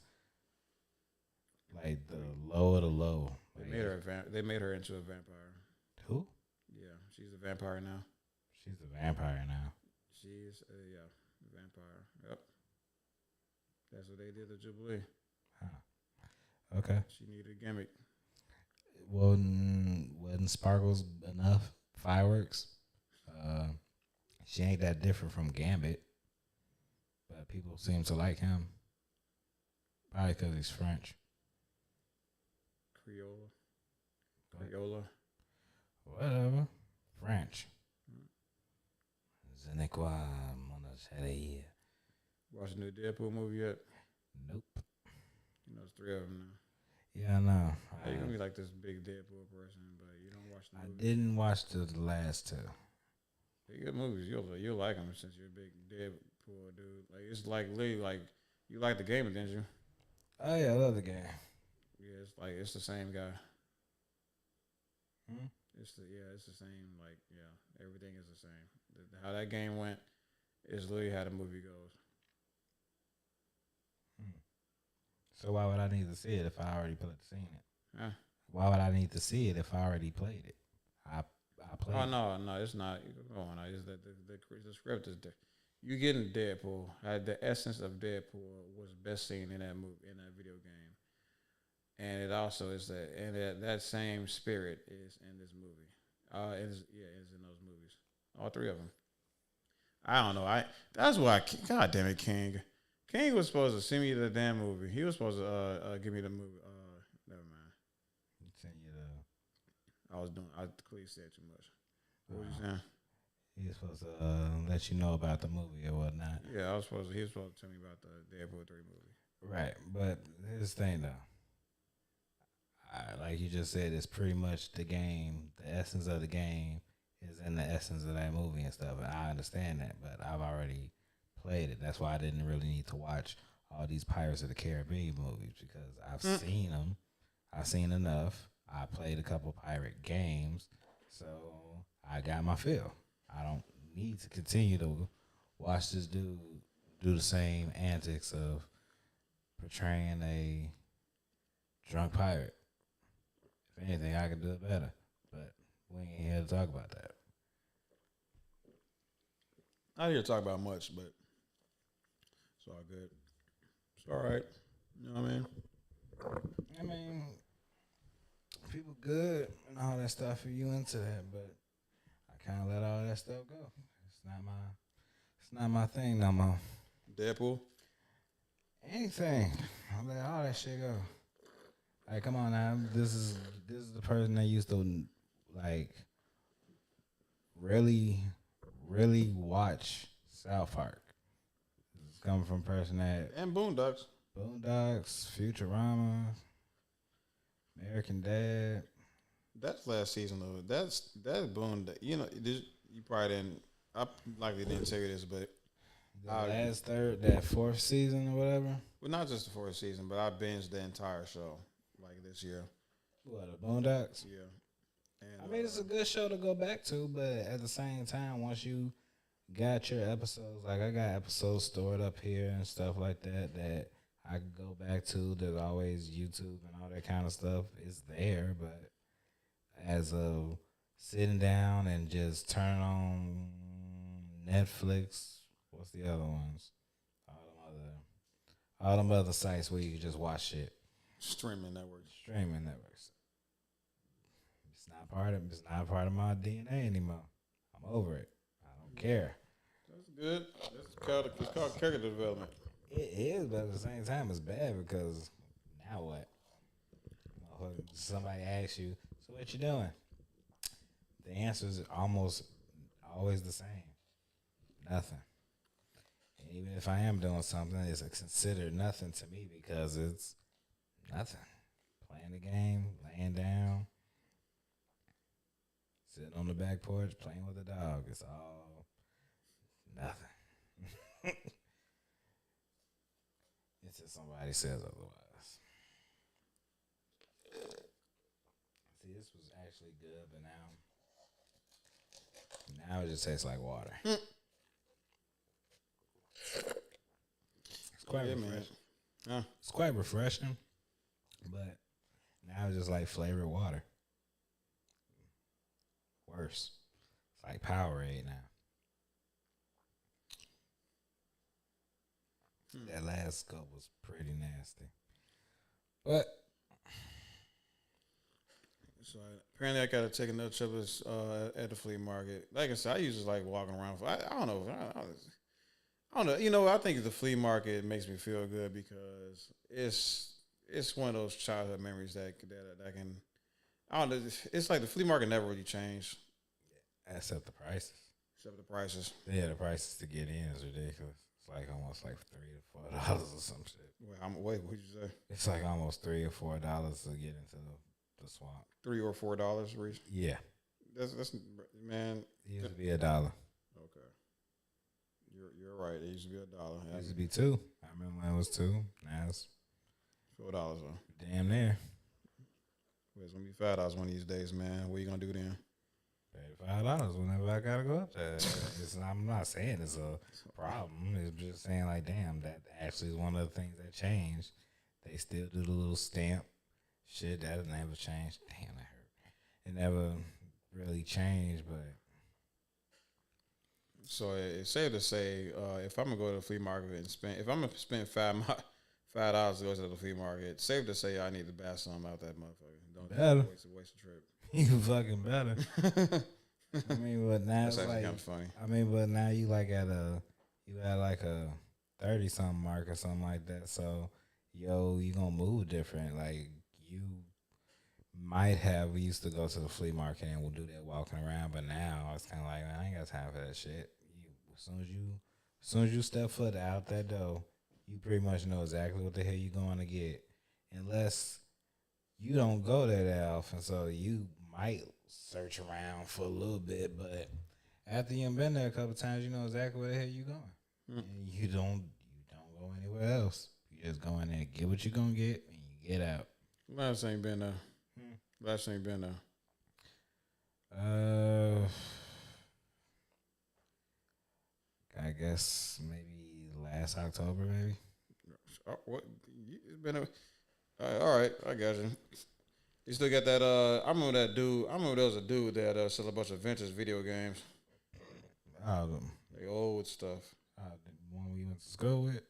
like the low of the low. They Like, made her. They made her into a vampire. who? Yeah, she's a vampire now. She's a vampire now. She's yeah, vampire. Yep. That's what they did to Jubilee. Huh. Okay. She needed a gimmick. Wasn't Sparkles enough? Fireworks. She ain't that different from Gambit, but people seem to like him. Probably because he's French. Creola. What? Creola. Whatever. French. Je ne crois mon chérie. Watch the new Deadpool movie yet? Nope. You know, it's 3 of them now. Yeah, I know. How you gonna be like this big Deadpool person, but you don't watch the I movie? didn't watch the last two. They're good movies. You'll like them since you're a big Deadpool dude. Like it's like literally like you like the game, didn't you? Oh yeah, I love the game. Yeah, it's like it's the same guy. Hmm? It's the same. Like everything is the same. How that game went is literally how the movie goes. So why would I need to see it if I already seen it? Huh? Why would I need to see it if I already played it? I played. Oh no, it's not. Come on, it's that the script is different. You getting Deadpool. The essence of Deadpool was best seen in that movie, in that video game, and it also is that same spirit is in this movie. It's in those movies, all 3 of them. I don't know. That's why. God damn it, King. King was supposed to send me the damn movie. He was supposed to give me the movie. Never mind. Send you I clearly said too much. What was you saying? He's supposed to let you know about the movie or whatnot. Yeah, he was supposed to tell me about the Deadpool 3 movie. Right, but here's the thing though. Like you just said, it's pretty much the game. The essence of the game is in the essence of that movie and stuff. And I understand that, but I've already played it. That's why I didn't really need to watch all these Pirates of the Caribbean movies because I've seen them. I've seen enough. I played a couple pirate games, so I got my fill. I don't need to continue to watch this dude do the same antics of portraying a drunk pirate. If anything, I could do it better, but we ain't here to talk about that. Not here to talk about much, but it's all good. It's all right. You know what I mean? I mean, people good and all that stuff for you into that, but I kind of let all that stuff go. It's not my thing no more. Deadpool. Anything, I let all that shit go. Like, come on now, this is the person that used to like really watch South Park. It's coming from a person that And Boondocks. Boondocks, Futurama, American Dad. That's last season though. That's Boondock. You know, you probably didn't. I likely didn't tell you this, but That 4th season or whatever. well, not just the 4th season, but I binged the entire show like this year. What, the Boondocks? Yeah. And, I mean, it's a good show to go back to, but at the same time, once you got your episodes, like I got episodes stored up here and stuff like that I can go back to. There's always YouTube and all that kind of stuff. It's there, but as of sitting down and just turning on Netflix, what's the other ones? All them other sites where you can just watch shit. streaming networks. Streaming networks. It's not part of my DNA anymore. I'm over it. I don't care. That's good. It's called character development. It is, but at the same time, it's bad because now what? Somebody asks you, so what you doing? The answer is almost always the same. Nothing. And even if I am doing something, it's considered nothing to me because it's nothing. Playing the game, laying down, sitting on the back porch, playing with the dog. It's all nothing. Until somebody says otherwise. See, this was actually good, but now it just tastes like water. quite Yeah, man. refreshing. Huh? It's quite refreshing, but now it's just like flavored water. Worse. It's like Powerade now. That last scope was pretty nasty. But So apparently, I gotta take another trip at the flea market. Like I said, I usually like walking around. I don't know. I don't know. You know, I think the flea market makes me feel good because it's one of those childhood memories that can. I don't know. It's like the flea market never really changed except the prices. except the prices. Yeah, the prices to get in is ridiculous. It's like almost like $3 to $4 or some shit. Wait, what'd you say? It's like almost $3 or $4 to get into the swamp. $3 or $4, Reese? Yeah, That's man. it used to be $1. Okay, you're right. It used to be $1. It used to be $2. I remember when it was $2. Now it's $4 though. damn near Well, it's gonna be $5 one of these days, man. What you gonna do then? $35 whenever I gotta go up there. I'm not saying it's a problem. It's just saying like, damn, that actually is one of the things that changed. They still do the little stamp shit that never changed. Damn, that hurt. It never really changed, but So it's safe to say, if I'm gonna go to the flea market and if I'm gonna spend $5 to go to the flea market, it's safe to say I need to buy something out that motherfucker. Don't Better. waste a trip. you fucking better. I mean, but now That's it's actually like, kind of funny. I mean, but now you like at like a 30-something mark or something like that. So, you gonna move different. Like you might have. We used to go to the flea market and we'll do that walking around, but now it's kind of like, man, I ain't got time for that shit. As soon as you step foot out that door, you pretty much know exactly what the hell you going to get, unless you don't go there that often. So you might search around for a little bit, but after you've been there a couple times, you know exactly where the hell you going, and you don't go anywhere else. You just go in there, get what you gonna get, and you get out. Last time you been there. Last time you been there. I guess maybe last October, maybe. What? It's been a. All right, I got you. You still got that? I remember that dude. I remember there was a dude that sold a bunch of vintage video games, like old stuff. The one we went to school with.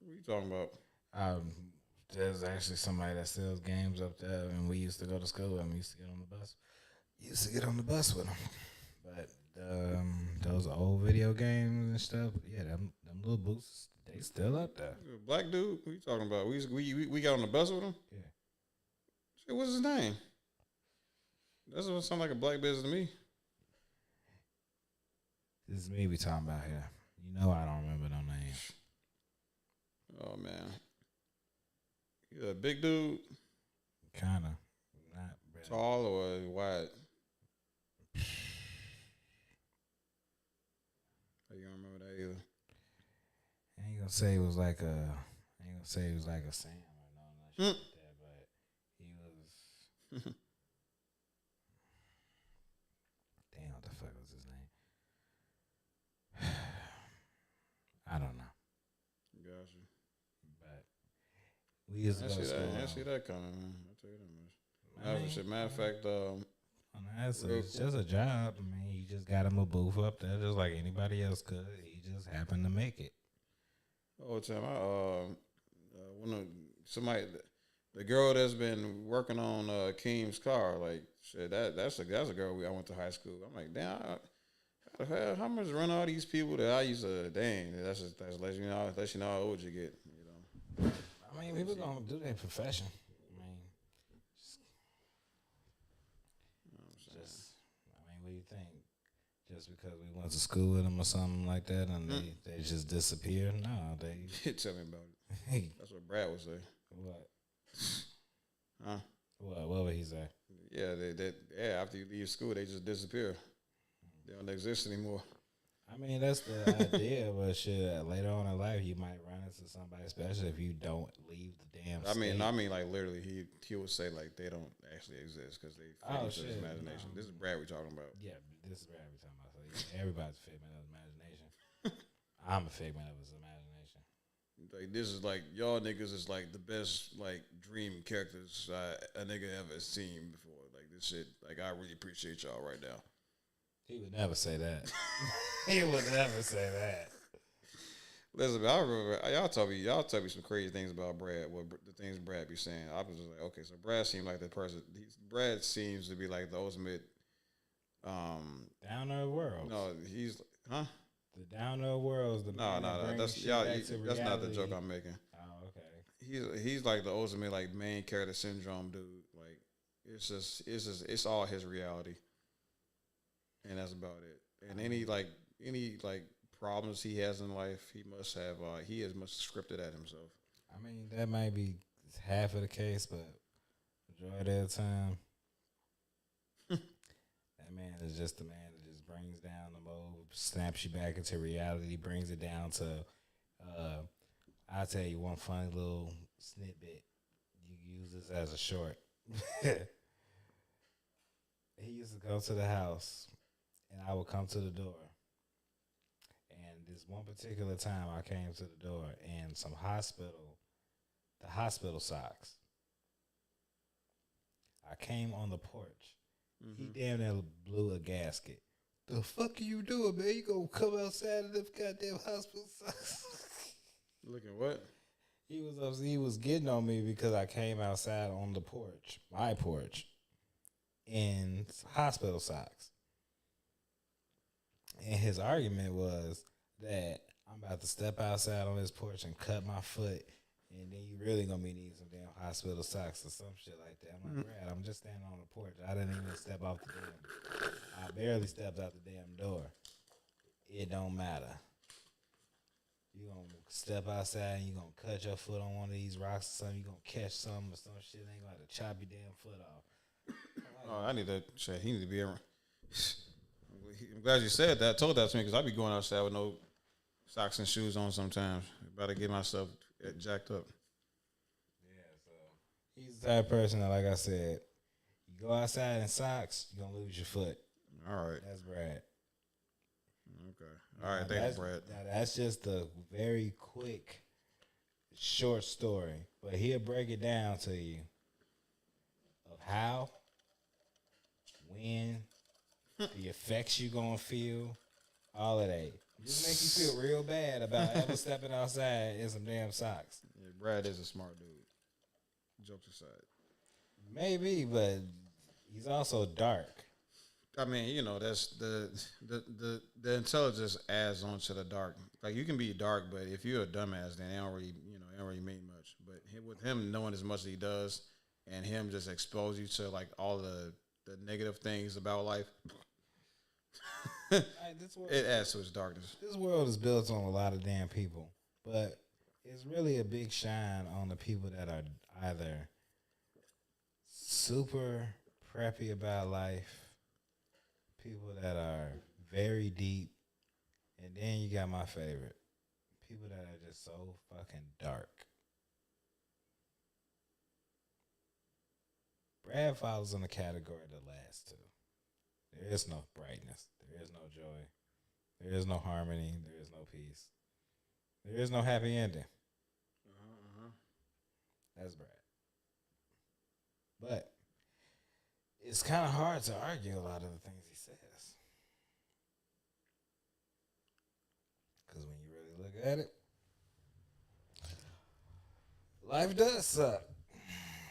What are you talking about? There's actually somebody that sells games up there, and we used to go to school with him. We used to get on the bus. Used to get on the bus with him. But those old video games and stuff, yeah, them little boots, they still up there. Black dude. What are you talking about? We got on the bus with him. Yeah. Shit, what's his name? That doesn't sound like a black business to me. This is me we talking about here. You know I don't remember no names. Oh man, you a big dude, Kinda. Not really. tall or wide? You don't remember that either. I ain't gonna say it was like a Sam or no shit like that, but he was damn, what the fuck was his name? I don't know. Gotcha. But we used to I go see to that. school. I see that coming, man. I'll tell you that much. I mean, Matter of fact, it's just a job. I mean, he just got him a booth up there, just like anybody else could. He just happened to make it. oh, time the girl that's been working on Keem's car, like shit, that's a girl I went to high school. I'm like, damn, how the hell, how much run all these people that I used to dang? That's let you know how old you get, you know. I mean, people gonna do their profession. What do you think? Just because we went to school with them or something like that, and they just disappear? No, they. Tell me about it. Hey, That's what Brad would say. what? Huh? What would he say? Yeah, after you leave school, they just disappear. They don't exist anymore. I mean, that's the idea, but shit, later on in life, you might run into somebody, especially if you don't leave the damn. I mean, state. like literally, he would say like they don't actually exist because they fit into his imagination. This is Brad we're talking about. Yeah, this is what we're talking about. So yeah, everybody's a figment of his imagination. I'm a figment of his imagination. Like this is like y'all niggas is like the best like dream characters a nigga ever seen before. Like this shit, like I really appreciate y'all right now. He would never say that. He would never say that. Listen, I remember y'all tell me some crazy things about Brad. What the things Brad be saying, I was just like, okay, so Brad seemed like the person. Brad seems to be like the ultimate. Down to earth world. No, he's huh? The down to earth world is the No, man that no, brings that's shit y'all. back to That's not the reality. joke I'm making. Oh, okay. He's like the ultimate like main character syndrome dude. Like it's all his reality, and that's about it. And any problems he has in life, he is much scripted at himself. I mean, that might be half of the case, but majority of the time, that man is just the man that just brings down the mold, snaps you back into reality, brings it down to. I'll tell you one funny little snippet. You can use this as a short. He used to go to the house, and I would come to the door. And this one particular time, I came to the door, and the hospital socks. I came on the porch. He damn near blew a gasket. The fuck are you doing, man? You gonna come outside of them goddamn hospital socks? Look at what? He was getting on me because I came outside on the porch, my porch, in hospital socks. And his argument was that I'm about to step outside on this porch and cut my foot, and then you really gonna be needing some damn hospital socks or some shit like that. I'm like, Brad, I'm just standing on the porch. I didn't even step off the damn. I barely stepped out the damn door. It don't matter. You gonna step outside and you gonna cut your foot on one of these rocks or something. You gonna catch something or some shit. Ain't gonna have to chop your damn foot off. Oh, I need that shit. He need to be around. I'm glad you said that. Told that to me because I be going outside with no socks and shoes on sometimes. About to get myself jacked up. Yeah, so he's the type of person that, like I said, you go outside in socks, you're gonna lose your foot. All right. That's Brad. Okay. All right. Now, Thank you, Brad. Now that's just a very quick, short story, but he'll break it down to you of how, when, the effects you gonna feel, all of that. Just make you feel real bad about ever stepping outside in some damn socks. Yeah, Brad is a smart dude. Jokes aside. Maybe, but he's also dark. I mean, you know, that's the intelligence adds on to the dark. Like you can be dark, but if you're a dumbass, then it don't really mean much. But with him knowing as much as he does, and him just expose you to like all the negative things about life, it adds to his darkness. This world is built on a lot of damn people, but it's really a big shine on the people that are either super preppy about life, people that are very deep, and then you got my favorite, people that are just so fucking dark. Brad falls in the category of the last two. There is no brightness. There is no joy. There is no harmony. There is no peace. There is no happy ending. That's Brad. But it's kind of hard to argue a lot of the things he says. Because when you really look at it, life does suck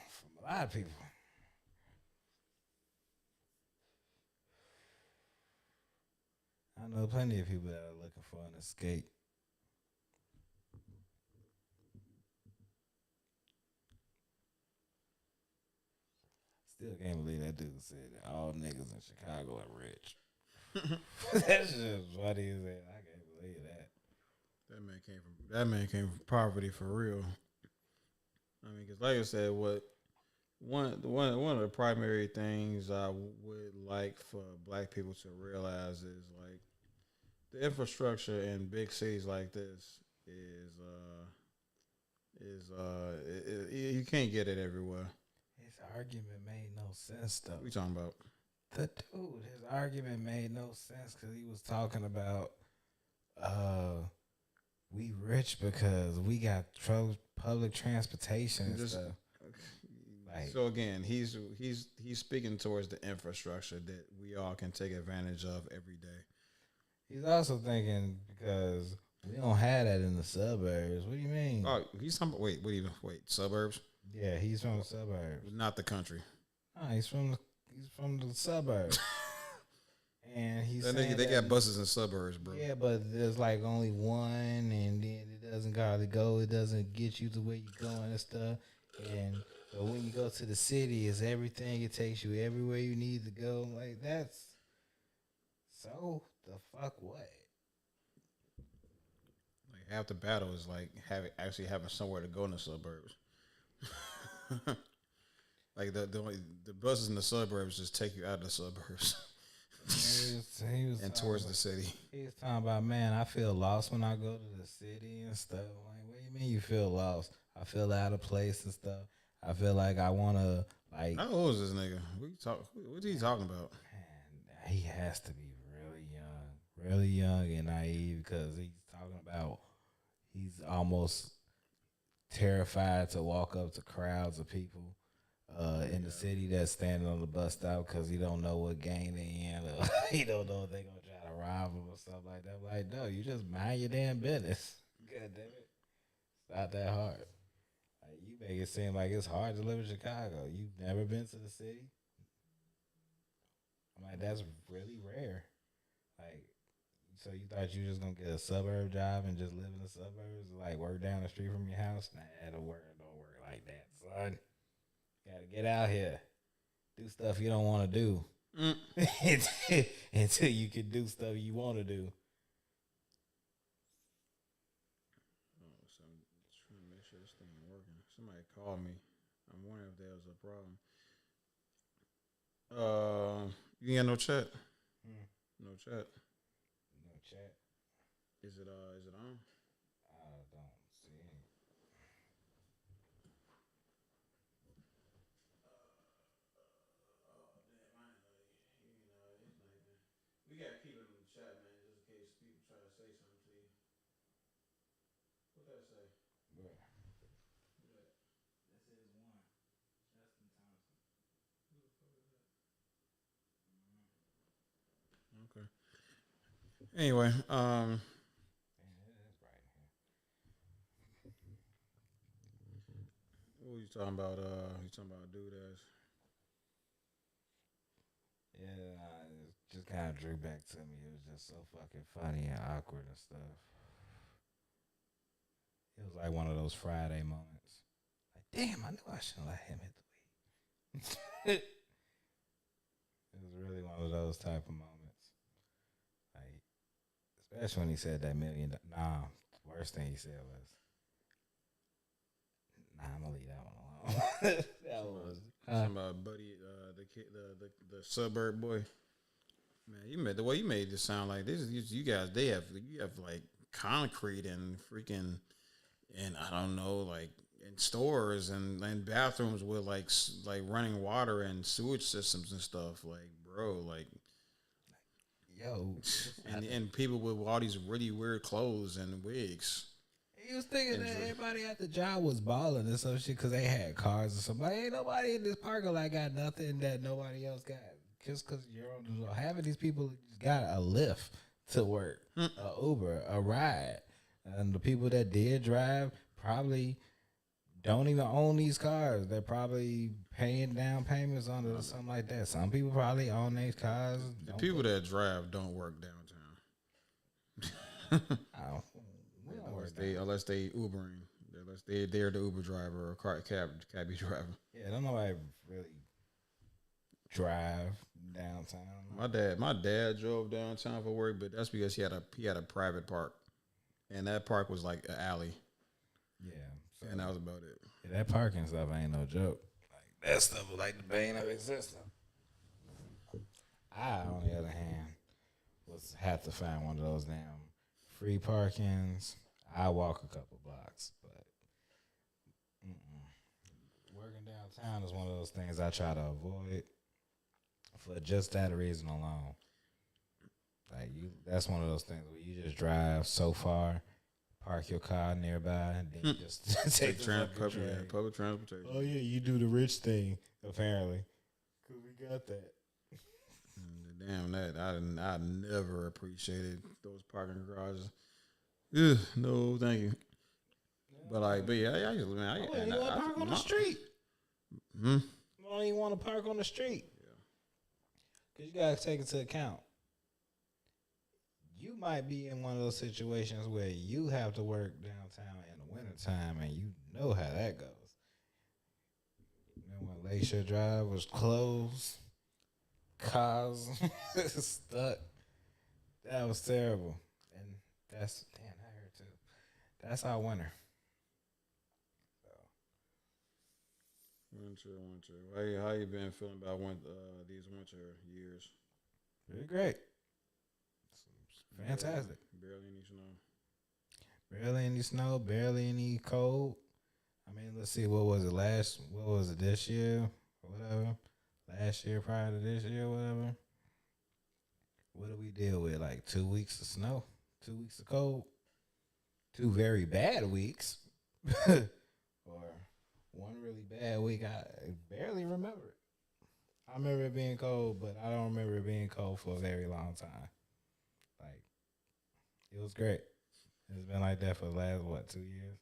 from a lot of people. I know plenty of people that are looking for an escape. Still can't believe that dude said that all niggas in Chicago are rich. That's just funny as hell. I can't believe that. That man came from poverty for real. I mean, because like I said, one of the primary things I would like for black people to realize is like the infrastructure in big cities like this is you can't get it everywhere. His argument made no sense, though. What you talking about? His argument made no sense because he was talking about we rich because we got public transportation and Just- stuff. Like, So again, he's speaking towards the infrastructure that we all can take advantage of every day. he's also thinking because we don't have that in the suburbs. What do you mean? Oh, he's talking. Wait, suburbs, Yeah, he's from the suburbs. not the country. No, he's from the suburbs. And he's That saying nigga, they that- got buses in suburbs, bro. Yeah, but there's like only one, and then it doesn't hardly go. It doesn't get you to where you're going and stuff. And but when you go to the city, it's everything. It takes you everywhere you need to go. Like that's so the fuck what? Like half the battle is like having somewhere to go in the suburbs. Like the buses in the suburbs just take you out of the suburbs He was and talking towards about- the city. He was talking about, man, I feel lost when I go to the city and stuff. Like, what do you mean you feel lost? I feel out of place and stuff. I feel like I want to, like, How old is this nigga? What's he talking about? man, he has to be really young and naive because he's talking about he's almost terrified to walk up to crowds of people in the city that's standing on the bus stop because he don't know what gang they in or he don't know if they gonna try to rob him or something like that. Like, no, you just mind your damn business. God damn it, it's not that hard. Like, you make it seem like it's hard to live in Chicago. You've never been to the city. I'm like, that's really rare. Like, so you thought you were just gonna get a suburb job and just live in the suburbs, like work down the street from your house? Nah, don't work like that, son. Gotta get out here, do stuff you don't want to do, until you can do stuff you want to do. So I'm trying to make sure this thing is working. Somebody called me. I'm wondering if there was a problem. You ain't got no chat? No chat. No chat. Is it on? I don't see it. We gotta keep it in the chat, man, just in case people try to say something to you. What that say? Where? This is one. Justin Thompson. Okay. Anyway, Man, it is right here. what were you talking about? You talking about a dude that's Yeah, it just kind of drew back to me. It was just so fucking funny and awkward and stuff. It was like one of those Friday moments. Like, damn, I knew I shouldn't let him hit the weed. It was really one of those type of moments. Like, especially when he said that million. Nah, the worst thing he said was, "Nah, I'm gonna leave that one alone." That was. talking about Buddy, the kid, the suburb boy. Man, you made the way you made this sound like this. You guys, you have like concrete and freaking, and I don't know, like in stores and bathrooms with like running water and sewage systems and stuff. Like, bro, like, Yo, and people with all these really weird clothes and wigs. he was thinking that Injury. everybody at the job was balling and some shit because they had cars or somebody. Ain't nobody in this parking lot got nothing that nobody else got. Just because you're on the road. Half of these people got a lift to work, a Uber, a ride. And the people that did drive probably don't even own these cars. They're probably paying down payments on it or something like that. Some people probably own these cars. The don't people that drive don't work downtown Oh, we don't work unless they Ubering, unless they're the Uber driver or cabbie driver. Yeah, don't nobody really drive downtown. My dad drove downtown for work, but that's because he had a private park, and that park was like an alley, Yeah, so, and that was about it. yeah, that parking stuff ain't no joke. Like that stuff was like the bane of existence. I, on the other hand, had to find one of those damn free parkings. I walk a couple blocks, but working downtown is one of those things I try to avoid for just that reason alone. Like that's one of those things where you just drive so far, park your car nearby and then just take the fucking train. Public transportation. Oh yeah, you do the rich thing apparently. Cause we got that. Damn that! I never appreciated those parking garages. Ugh, no, thank you. But yeah, I usually, man, You want to park on the street? Hmm? You don't even want to park on the street. Cause you gotta take into account. You might be in one of those situations where you have to work downtown in the wintertime, and you know how that goes. Remember when Lakeshore Drive was closed? Cars stuck. That was terrible. And that's, damn, that hurt too. That's our winter. Winter. How you been feeling about these winter years? Really great. Fantastic. Barely any snow. Barely any snow, barely any cold. I mean, let's see, what was it this year or whatever? Last year prior to this year, whatever. What did we deal with? Like 2 weeks of snow, 2 weeks of cold, 2 very bad weeks, or one really bad week. I barely remember it. I remember it being cold, but I don't remember it being cold for a very long time. Like, it was great. It's been like that for the last, 2 years?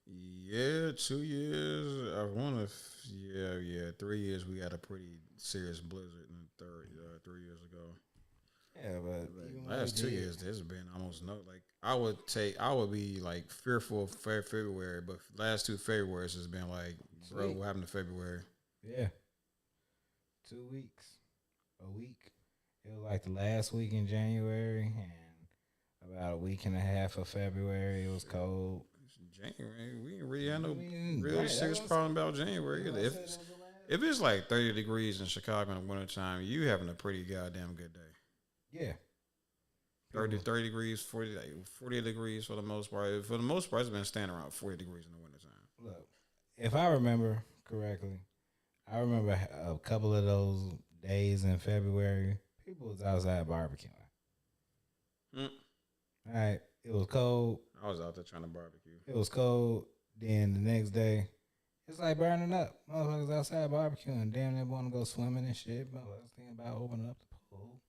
Yeah, 2 years. I want to. Yeah. 3 years. We had a pretty serious blizzard in the 3 years ago. Yeah, but even last 2 years, there's been almost no. Like I would be like fearful of February, but last 2 Februarys has been like, bro, what happened to February? Yeah, 2 weeks, a week. It was like the last week in January and about a week and a half of February. It was cold. January, we ain't really had no real serious problem about January. If it's like 30 degrees in Chicago in the wintertime, you having a pretty goddamn good day. Yeah. 30 degrees, 40 degrees for the most part. For the most part, it's been standing around 40 degrees in the wintertime. Look, if I remember correctly, I remember a couple of those days in February, people was outside barbecuing. All right. It was cold. I was out there trying to barbecue. It was cold. Then the next day, it's like burning up. Motherfuckers outside barbecuing. Damn, they want to go swimming and shit. Motherfuckers thinking about opening up the pool.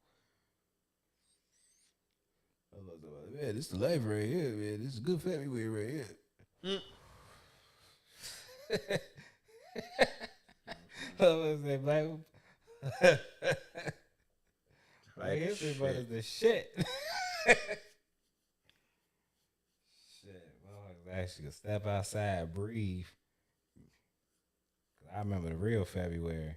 Man, this is the life right here, man. This is good February right here. What was that, Black? Black History Month is the shit. Actually step outside, breathe. I remember the real February.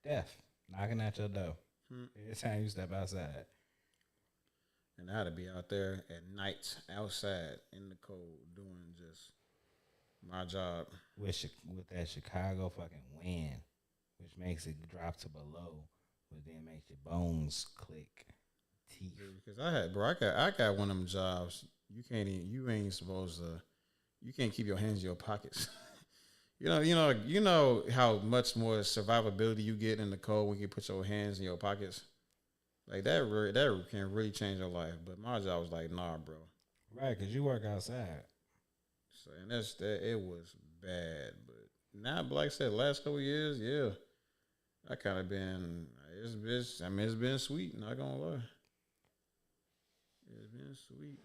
Death knocking at your door every time you step outside. And I had to be out there at night, outside in the cold, doing just my job. With that Chicago fucking wind, which makes it drop to below, but then makes your bones click. Teeth. Because I got one of them jobs. You ain't supposed to. You can't keep your hands in your pockets. you know how much more survivability you get in the cold when you put your hands in your pockets. Like that can really change your life. But my job was like, nah, bro. Right, because you work outside. So and it was bad. But now, like I said, last couple of years, yeah, I kind of been. It's been sweet. Not gonna lie. It's been sweet.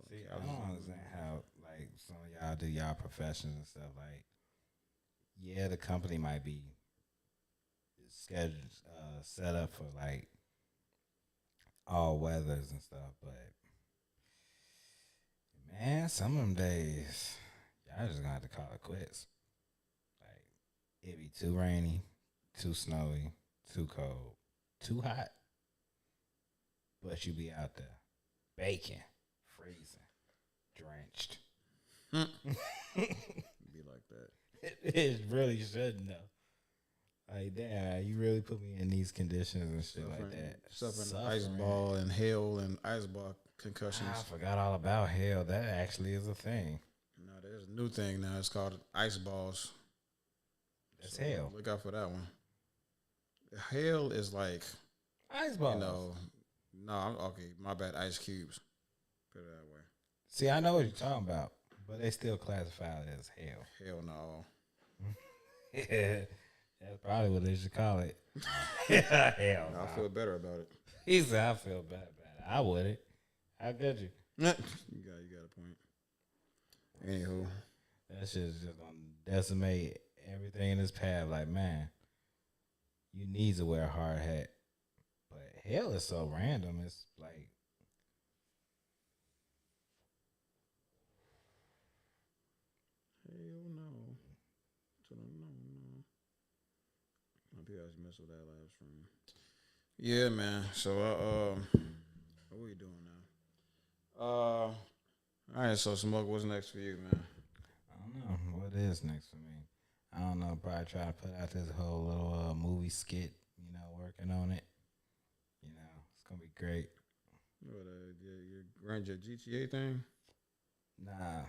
See, I don't understand how, like, some of y'all do y'all professions and stuff. Like, yeah, the company might be scheduled, set up for, like, all weathers and stuff, but, man, some of them days, y'all just gonna have to call it quits. Like, it be too rainy, too snowy, too cold, too hot, but you be out there baking. Freezing, drenched. Be like that. It really shouldn't though. Like, damn, you really put me in these conditions and shit like that. Suffering ice ball and hail and ice ball concussions. I forgot all about hail. That actually is a thing. No, there's a new thing now. It's called ice balls. That's hail. Look out for that one. Hail is like ice balls. You know, No, I'm okay. My bad. Ice Cubes. Put it that way. See, I know what you're talking about, but they still classify it as hell. Hell no. Yeah, that's probably what they should call it. Hell I no. feel better about it. He said, I feel bad about it. I wouldn't. How could you? You got a point. Anywho, That shit's just gonna decimate everything in his path. Like, man, you need to wear a hard hat. But hell is so random. It's like, hell no. So no. My people actually messed with that live stream. Yeah, man. So what we doing now? All right. So Smoke, what's next for you, man? I don't know. What is next for me? I don't know. Probably try to put out this whole little movie skit, working on it. It's going to be great. What your GTA thing? Nah.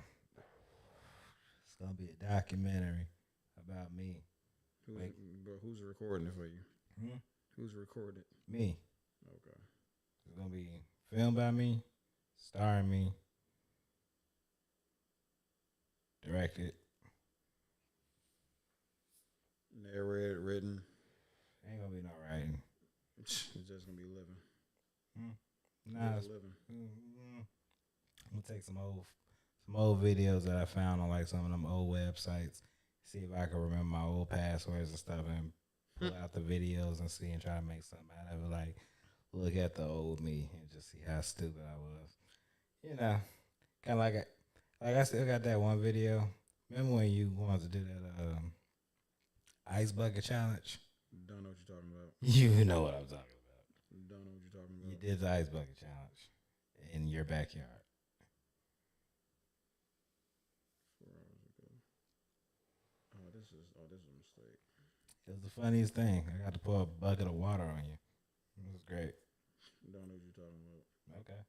It's going to be a documentary about me. Who's recording it for you? Hmm? Who's recording it? Me. Okay. It's going to be filmed by me, starring me, directed. Narrated, written. Ain't going to be no writing. It's just gonna be living. Nah, Just living. I'm gonna take some old videos that I found on like some of them old websites. See if I can remember my old passwords and stuff, and pull out the videos and see and try to make something out of it. Like look at the old me and just see how stupid I was. Kind of like I still got that one video. Remember when you wanted to do that ice bucket challenge? Don't know what you're talking about. You know what I'm talking about. Don't know what you're talking You about. did the ice bucket challenge in your backyard. 4 hours ago. This is a mistake. It was the funniest thing. I got to pour a bucket of water on you. It was great. Don't know what you're talking about. Okay.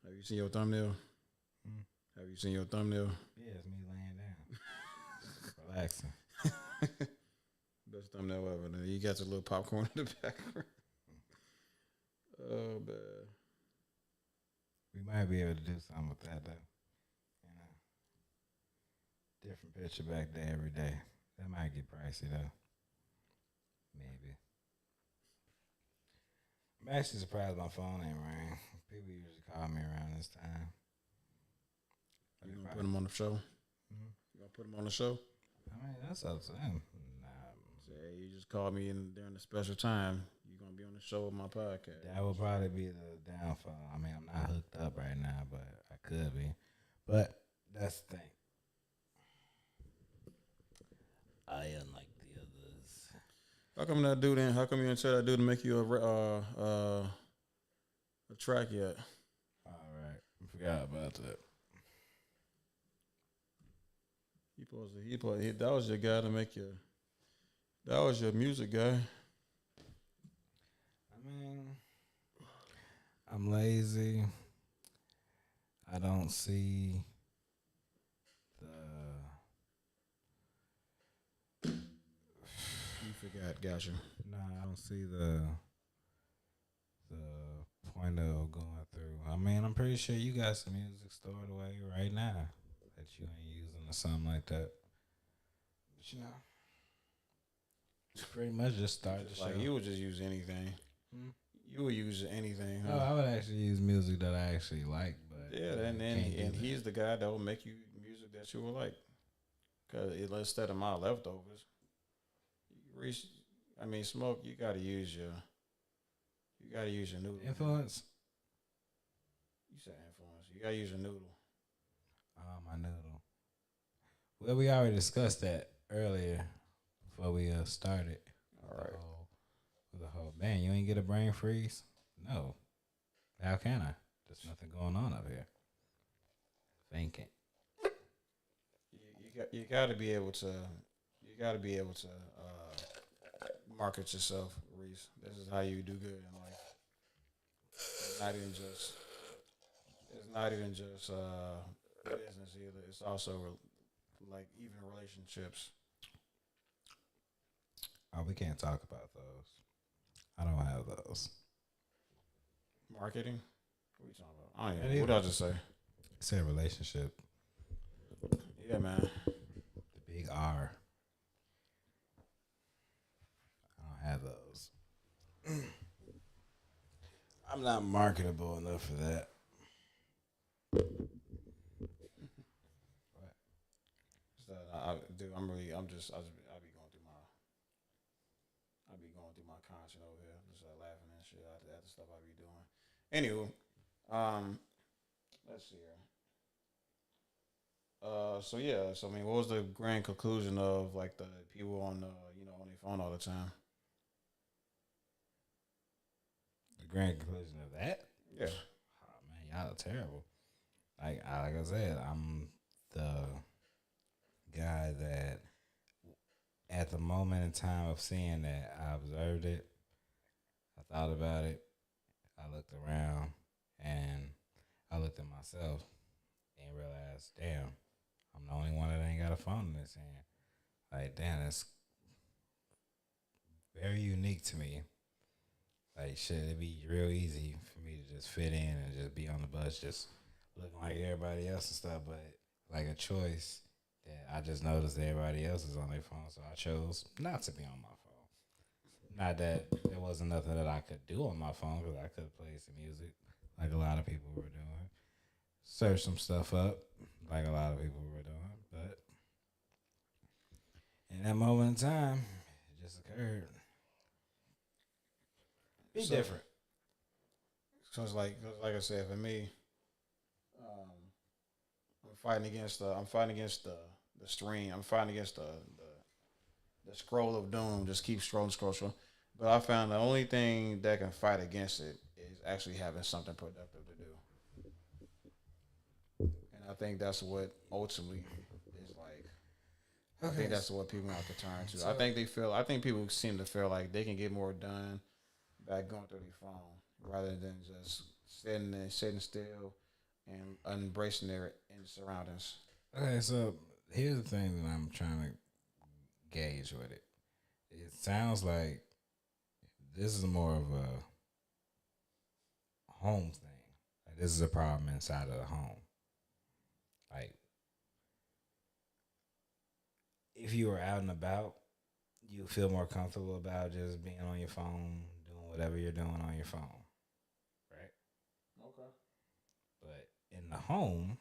Have you seen your thumbnail? Have you seen your thumbnail? Yeah, it's me laying down. Relaxing. Best thumbnail ever. Then you got your little popcorn in the background. Oh, man. We might be able to do something with that, though. Different picture back there every day. That might get pricey, though. Maybe. I'm actually surprised my phone ain't ring. People usually call me around this time. You gonna put them on the show? You gonna put them on the show? I mean, that's up to them. Say, hey, you just called me in during the special time. You gonna be on the show with my podcast. That would probably be the downfall. I mean, I'm not hooked up right now, but I could be. But that's the thing. I unlike the others. How come that dude then? How come you didn't tell that dude to make you a track yet? All right, I forgot about that. That was your guy to make your. That was your music guy. I mean, I'm lazy. I don't see the. You forgot, gotcha. Nah, I don't see the point of going through. I mean, I'm pretty sure you got some music stored away right now that you ain't using or something like that. But pretty much just start the show. Like you would just use anything. You would use anything. Huh? Oh, I would actually use music that I actually like, but Yeah, and he's the guy that will make you music that you will like. Cause instead of my leftovers, Smoke. You gotta use your noodle. Influence. You said influence. You gotta use your noodle. Oh, my noodle. Well, we already discussed that earlier before we started. All right. With the whole man, you ain't get a brain freeze? No. How can I? There's nothing going on up here. Thinking. You got to be able to. Market yourself, Reese. This is how you do good in life. It's not even just business either. It's also like even relationships. Oh, we can't talk about those. I don't have those. Marketing? What are you talking about? I don't That even, what did I just say? It's a relationship. Yeah, man. The big R. I don't have those. I'm not marketable enough for that. So, dude, I'll be going through my, I'll be going through my content over here, just laughing and shit at the stuff I be doing. Anywho, let's see here. So yeah, so I mean, what was the grand conclusion of like the people on on their phone all the time? The grand conclusion of that? Yeah. Oh, man, y'all are terrible. Like I said, I'm the guy that at the moment in time of seeing that, I observed it, I thought about it, I looked around, and I looked at myself and realized, damn, I'm the only one that ain't got a phone in his hand. Like, damn, that's very unique to me. Like, shit, it'd be real easy for me to just fit in and just be on the bus, just looking like everybody else and stuff. But like a choice that I just noticed that everybody else is on their phone, so I chose not to be on my phone. Not that there wasn't nothing that I could do on my phone, because I could play some music like a lot of people were doing, search some stuff up like a lot of people were doing. But in that moment in time, it just occurred. Be So- different. So it's like I said, for me, I'm fighting against the stream. I'm fighting against the scroll of doom. Just keep scrolling. But I found the only thing that can fight against it is actually having something productive to do. And I think that's what ultimately is like. I think that's what people have to turn to. I think people seem to feel like they can get more done by going through their phone rather than just sitting still and embracing their surroundings. Okay, so here's the thing that I'm trying to gauge with it. It sounds like this is more of a home thing. Like, this is a problem inside of the home. Like, if you were out and about, you feel more comfortable about just being on your phone, doing whatever you're doing on your phone, right? Okay. But in the home,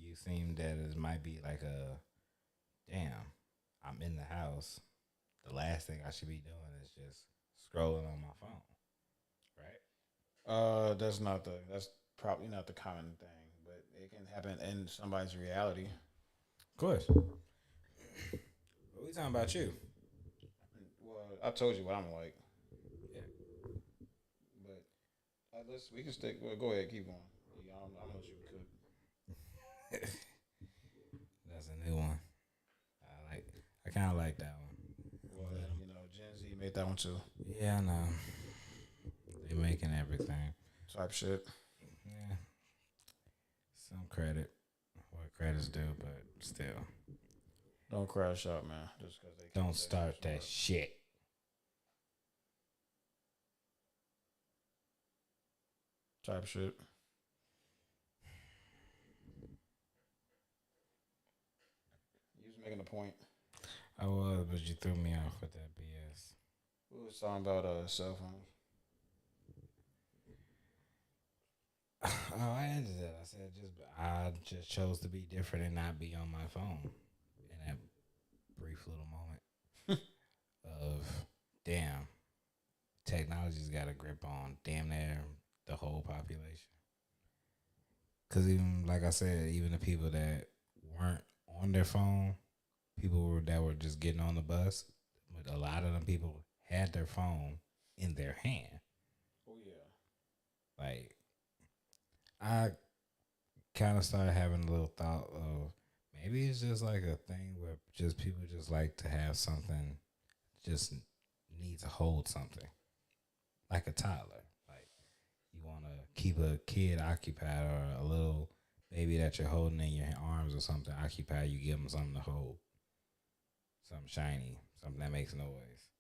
you seem that it might be like a, damn, I'm in the house. The last thing I should be doing is just scrolling on my phone, right? That's probably not the common thing, but it can happen in somebody's reality. Of course. What we talking about you? Well, I told you what I'm like, Yeah. but we can stick. Well, go ahead, keep going. Yeah, I'm gonna let you cook. That's a new one. I kind of like that one. Well, Gen Z made that one too. Yeah, I know. They making everything. Type shit. Yeah. Some credit. What credit's due, but still. Don't crash out, man. Just because they Don't start that shit. type shit. You was making a point. I was, but you threw me off with that BS. We was talking about cell phones. Oh, I ended that. I just chose to be different and not be on my phone in that brief little moment of damn, technology's got a grip on damn near the whole population. Cause even like I said, even the people that weren't on their phone, that were just getting on the bus, but a lot of them people had their phone in their hand. Oh yeah. Like, I kind of started having a little thought of maybe it's just like a thing where just people just like to have something, just need to hold something, like a toddler. Like, you want to keep a kid occupied, or a little baby that you're holding in your arms or something occupied. You give them something to hold, something shiny, something that makes noise.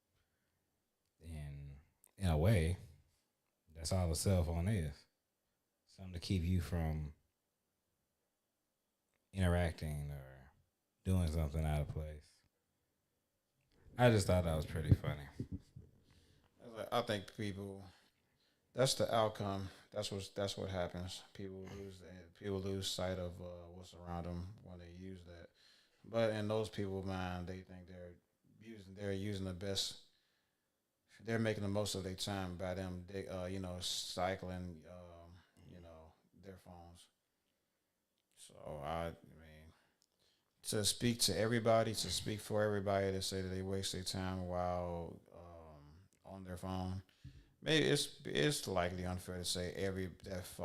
And in a way, that's all a cell phone is. Something to keep you from interacting or doing something out of place. I just thought that was pretty funny. I think people. That's the outcome. That's what happens. People lose sight of what's around them when they use that. But in those people's mind, they think they're using the best. They're making the most of their time by them, cycling, their phones. So I mean, to speak to everybody, to speak for everybody, to say that they waste their time while on their phone. Maybe it's likely unfair to say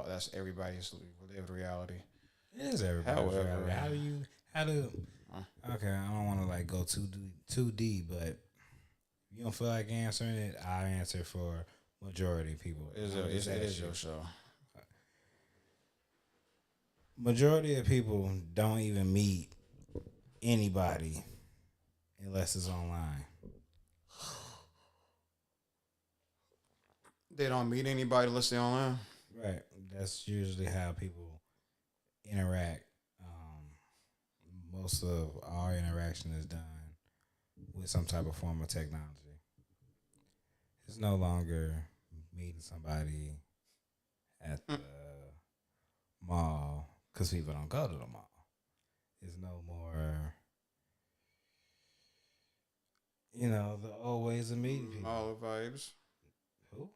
that's everybody's lived reality. It is everybody. However, How do okay, I don't want to like go too deep, but if you don't feel like answering it, I'll answer for majority of people. it is your show. Majority of people don't even meet anybody unless it's online. They don't meet anybody unless they're online. Right. That's usually how people interact. Most of our interaction is done with some type of form of technology. It's no longer meeting somebody at the mall because people don't go to the mall. It's no more, the old ways of meeting people. Mall vibes. Who?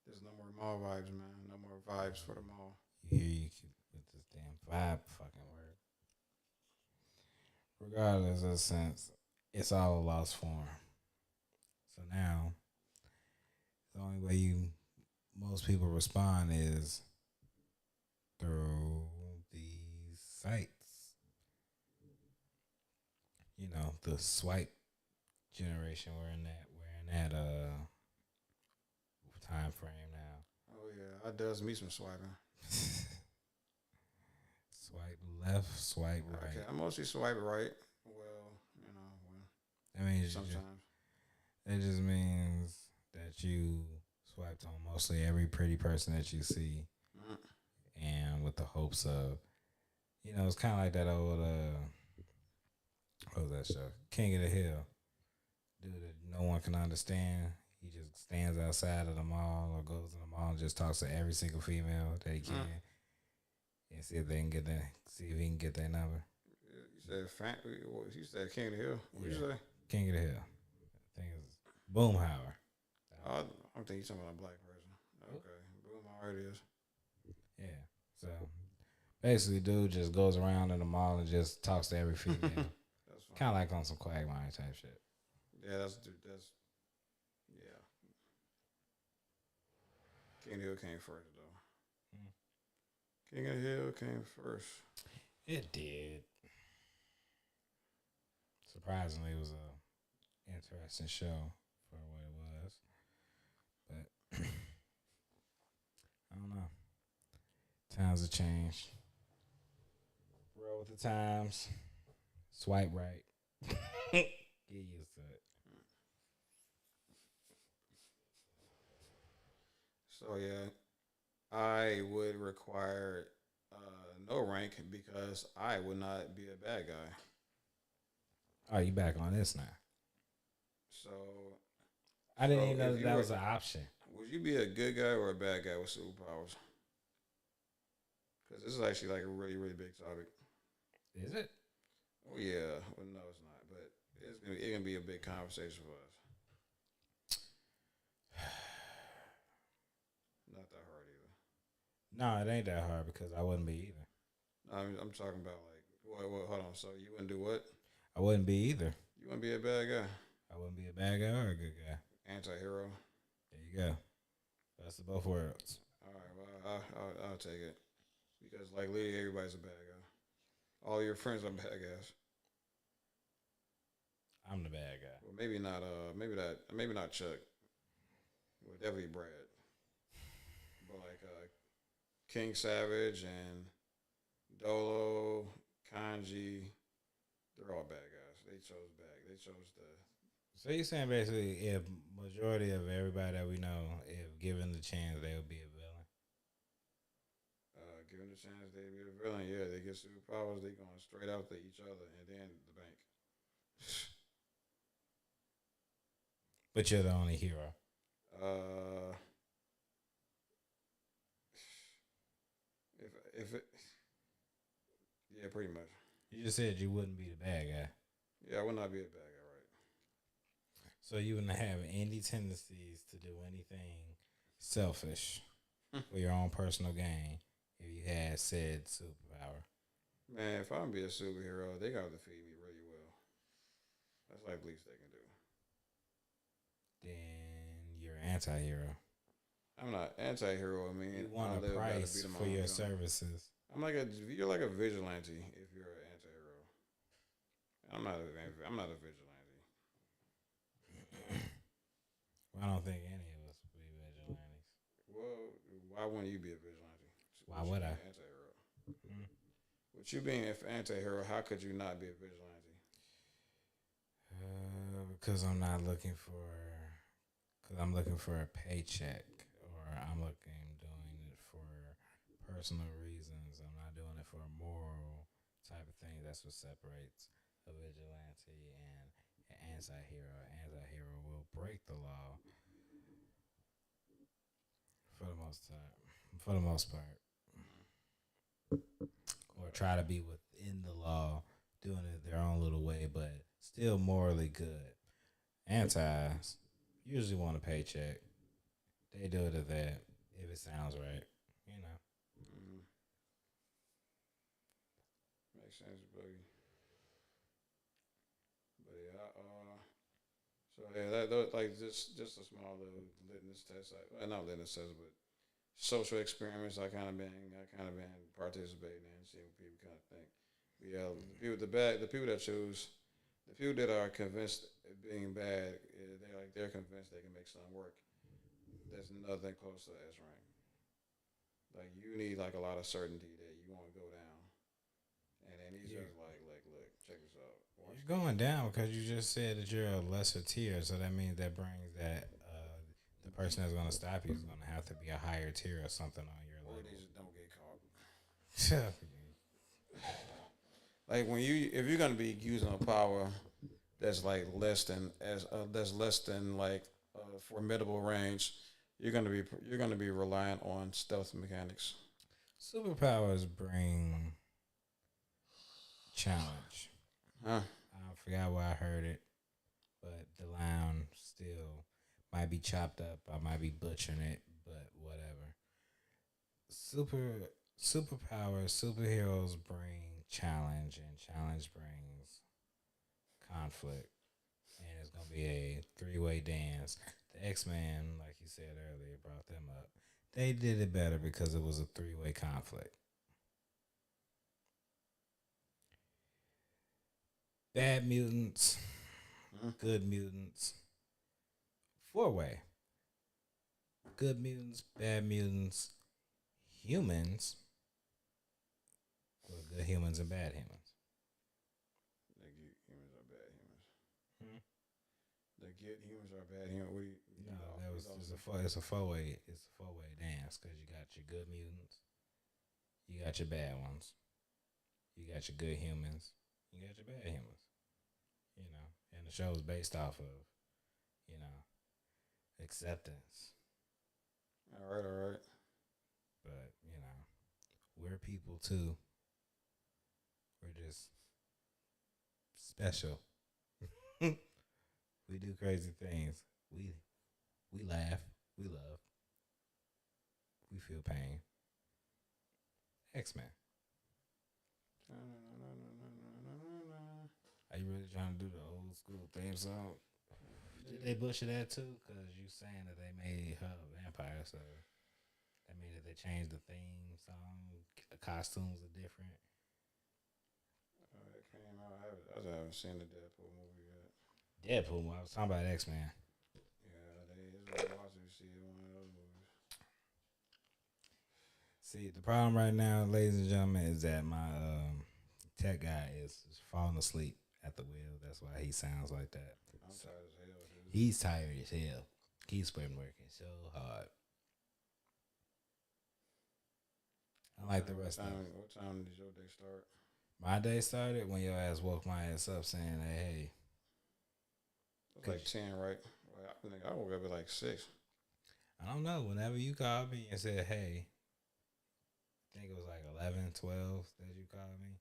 There's no more mall vibes, man. No more vibes for the mall. You hear you keep with this damn vibe fucking word. Regardless of the sense, it's all a lost form. So now, the only way most people respond is through these sites. The swipe generation. We're in that time frame now. Oh yeah, I does me some swiping. Swipe left, swipe right. Okay, I mostly swipe right. Well, sometimes. It just means that you swiped on mostly every pretty person that you see, and with the hopes of, it's kind of like that old, what was that show? King of the Hill. Dude that no one can understand. He just stands outside of the mall or goes to the mall and just talks to every single female that he can, and see if he can get their number. You said King of the Hill. What you say? King of the Hill. I think it's Boomhauer. I don't think you're talking about a black person. Okay, Boomhauer it is. Yeah. So basically, dude just goes around in the mall and just talks to every female. That's fine. Kind of like on some Quagmire type shit. Yeah, that's yeah. King of the Hill came first though. King of the Hill came first. It did. Surprisingly, it was a interesting show for what it was, but I don't know. Times have changed. Roll with the times. Swipe right. Get used to it. So yeah, I would require no rank because I would not be a bad guy. Oh, you back on this now? So I didn't So even know if that, you that were- was an option. would you be a good guy or a bad guy with superpowers? Because this is actually like a really, really big topic. Is it? Oh yeah, well no, it's not, but it's gonna be a big conversation for us. Not that hard either. No, it ain't that hard because I wouldn't be either. I'm talking about like what? Hold on. So you wouldn't do what? I wouldn't be either. You wouldn't be a bad guy, I wouldn't be a bad guy or a good guy. anti-hero. There you go. Best of both worlds. All right, well I'll take it because like literally everybody's a bad guy. All your friends are bad guys. I'm the bad guy. Well, maybe not. Maybe not Chuck. Well, definitely Brad. But like King Savage and Dolo, Kanji, they're all bad guys. They chose bad. They chose So you're saying basically, if majority of everybody that we know, if given the chance, they would be a villain. Given the chance they be a villain, yeah, they get superpowers, they going straight after each other and then the bank. But you're the only hero. Uh, if it, yeah, pretty much. You just said you wouldn't be the bad guy. Yeah, I would not be a bad guy, right? So you wouldn't have any tendencies to do anything selfish for your own personal gain if you had said superpower. Man, if I'm gonna be a superhero, they got to feed me really well. That's like the least they can do. Then you're an anti-hero. I'm not anti-hero. I mean, You want I a live, gotta price beat 'em for all, your you know. services. You're like a vigilante if you're an anti-hero. I'm not a vigilante. Well, I don't think any of us would be vigilantes. Well, why wouldn't you be a vigilante? Why would I? Anti-hero. Mm. With you being an anti-hero, how could you not be a vigilante? Because I'm not looking for, because I'm looking for a paycheck, or I'm doing it for personal reasons. I'm not doing it for a moral type of thing. That's what separates a vigilante and an anti-hero. An anti-hero will break the law for the most time, for the most part, or try to be within the law, doing it their own little way, but still morally good. Antis usually want a paycheck. They do it if it sounds right, you know. Mm. Makes sense, buddy. But yeah, so yeah, that like just a small little litmus test. Not litmus test, but social experiments. I kind of been participating in, seeing what people kind of think. But yeah, the people that choose, the people that are convinced of being bad, they're convinced they can make something work. There's nothing close to S rank. Like you need like a lot of certainty that you want to go down, and then he's just like, look, check this out. Watch You're going down because you just said that you're a lesser tier, so that means that brings that the person that's going to stop you is going to have to be a higher tier or something on your or level. they just don't get caught. Like if you're gonna be using a power that's like less than like formidable range, you're gonna be reliant on stealth mechanics. Superpowers bring challenge. Huh? I forgot where I heard it, but the line still might be chopped up. I might be butchering it, but whatever. Superpowers, superheroes bring challenge, and challenge brings conflict, and it's gonna be a three-way dance. The X-Men, like you said earlier, brought them up. They did it better because it was a three-way conflict. Bad mutants, good mutants, four-way. Good mutants, bad mutants, humans, well, good humans and bad humans. The good humans are bad humans. Hmm? The good humans are bad humans. No, it's a four-way. It's a four-way dance because you got your good mutants, you got your bad ones, you got your good humans, you got your bad humans. You know, and the show is based off of, you know, acceptance. All right. But you know, we're people too. We're just special. We do crazy things. We laugh. We love. We feel pain. X-Men. Are you really trying to do the old school theme song? Did they butcher that too? Because you saying that they made her a vampire, so that means that they changed the theme song. The costumes are different. It came out. I haven't seen the Deadpool movie yet. Deadpool. I was talking about X-Men. Yeah, it's like watching see one of those movies. See, the problem right now, ladies and gentlemen, is that my tech guy is falling asleep at the wheel. That's why he sounds like that. I'm tired as hell, dude. He's tired as hell. He's been working so hard. I like the rest of it. What time did your day start? My day started when your ass woke my ass up saying, hey, It was like 10, right? Well, I think I woke up at like 6. I don't know. Whenever you called me and said, hey, I think it was like 11, 12 that you called me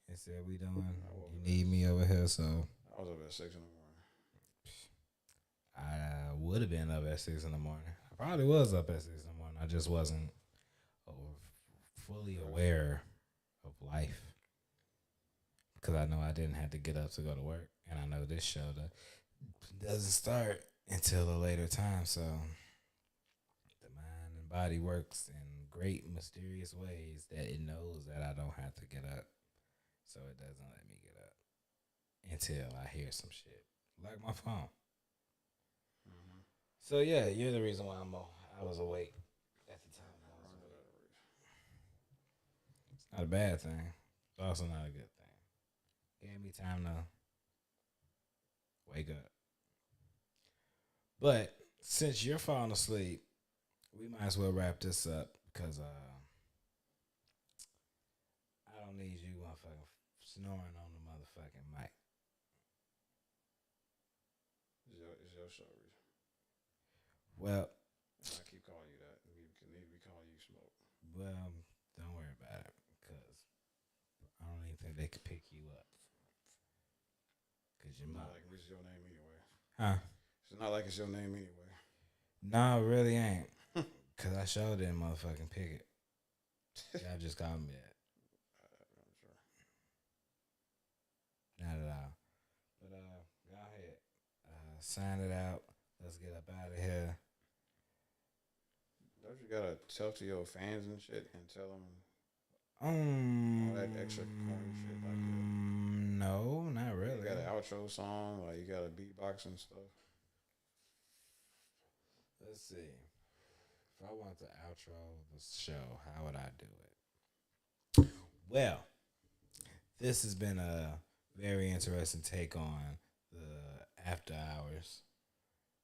and said, we doing, you need me over here. So I was up at 6 in the morning. I would have been up at 6 in the morning. I probably was up at 6 in the morning. I just wasn't fully aware of life because I know I didn't have to get up to go to work. And I know this show doesn't start until a later time. So the mind and body works in great mysterious ways that it knows that I don't have to get up. So it doesn't let me get up until I hear some shit like my phone. So yeah, you're the reason why I was awake at the time. It's not a bad thing. It's also not a good thing. Gave me time to wake up. But since you're falling asleep, we might as well wrap this up because I don't need you motherfucking snoring on the motherfucking mic. It's your show, Reese. Well, I keep calling you that. We need to be calling you Smoke. well, don't worry about it because I don't even think they could pick you up. Cause It's not like Reese is your name anyway. huh? It's not like it's your name anyway. No, it really ain't. Cause I sure didn't motherfucking pick it. Y'all just called me that. I'm sure. Not at all. But go ahead. Sign it out. Let's get up out of here. Don't you gotta talk to your fans and shit and tell them all that extra corny shit like that? No, not really. You got an outro song, like you got a beatbox and stuff. Let's see. If I want to outro the show, how would I do it? Well, this has been a very interesting take on the after hours.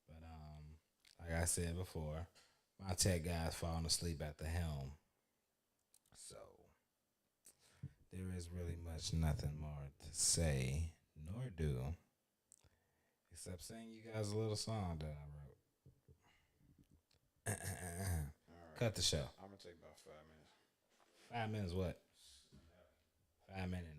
But like I said before, my tech guy's falling asleep at the helm. So there is really much nothing more to say nor do except sing you guys a little song that I wrote. Cut the show. I'm gonna take about 5 minutes. 5 minutes what? 5 minutes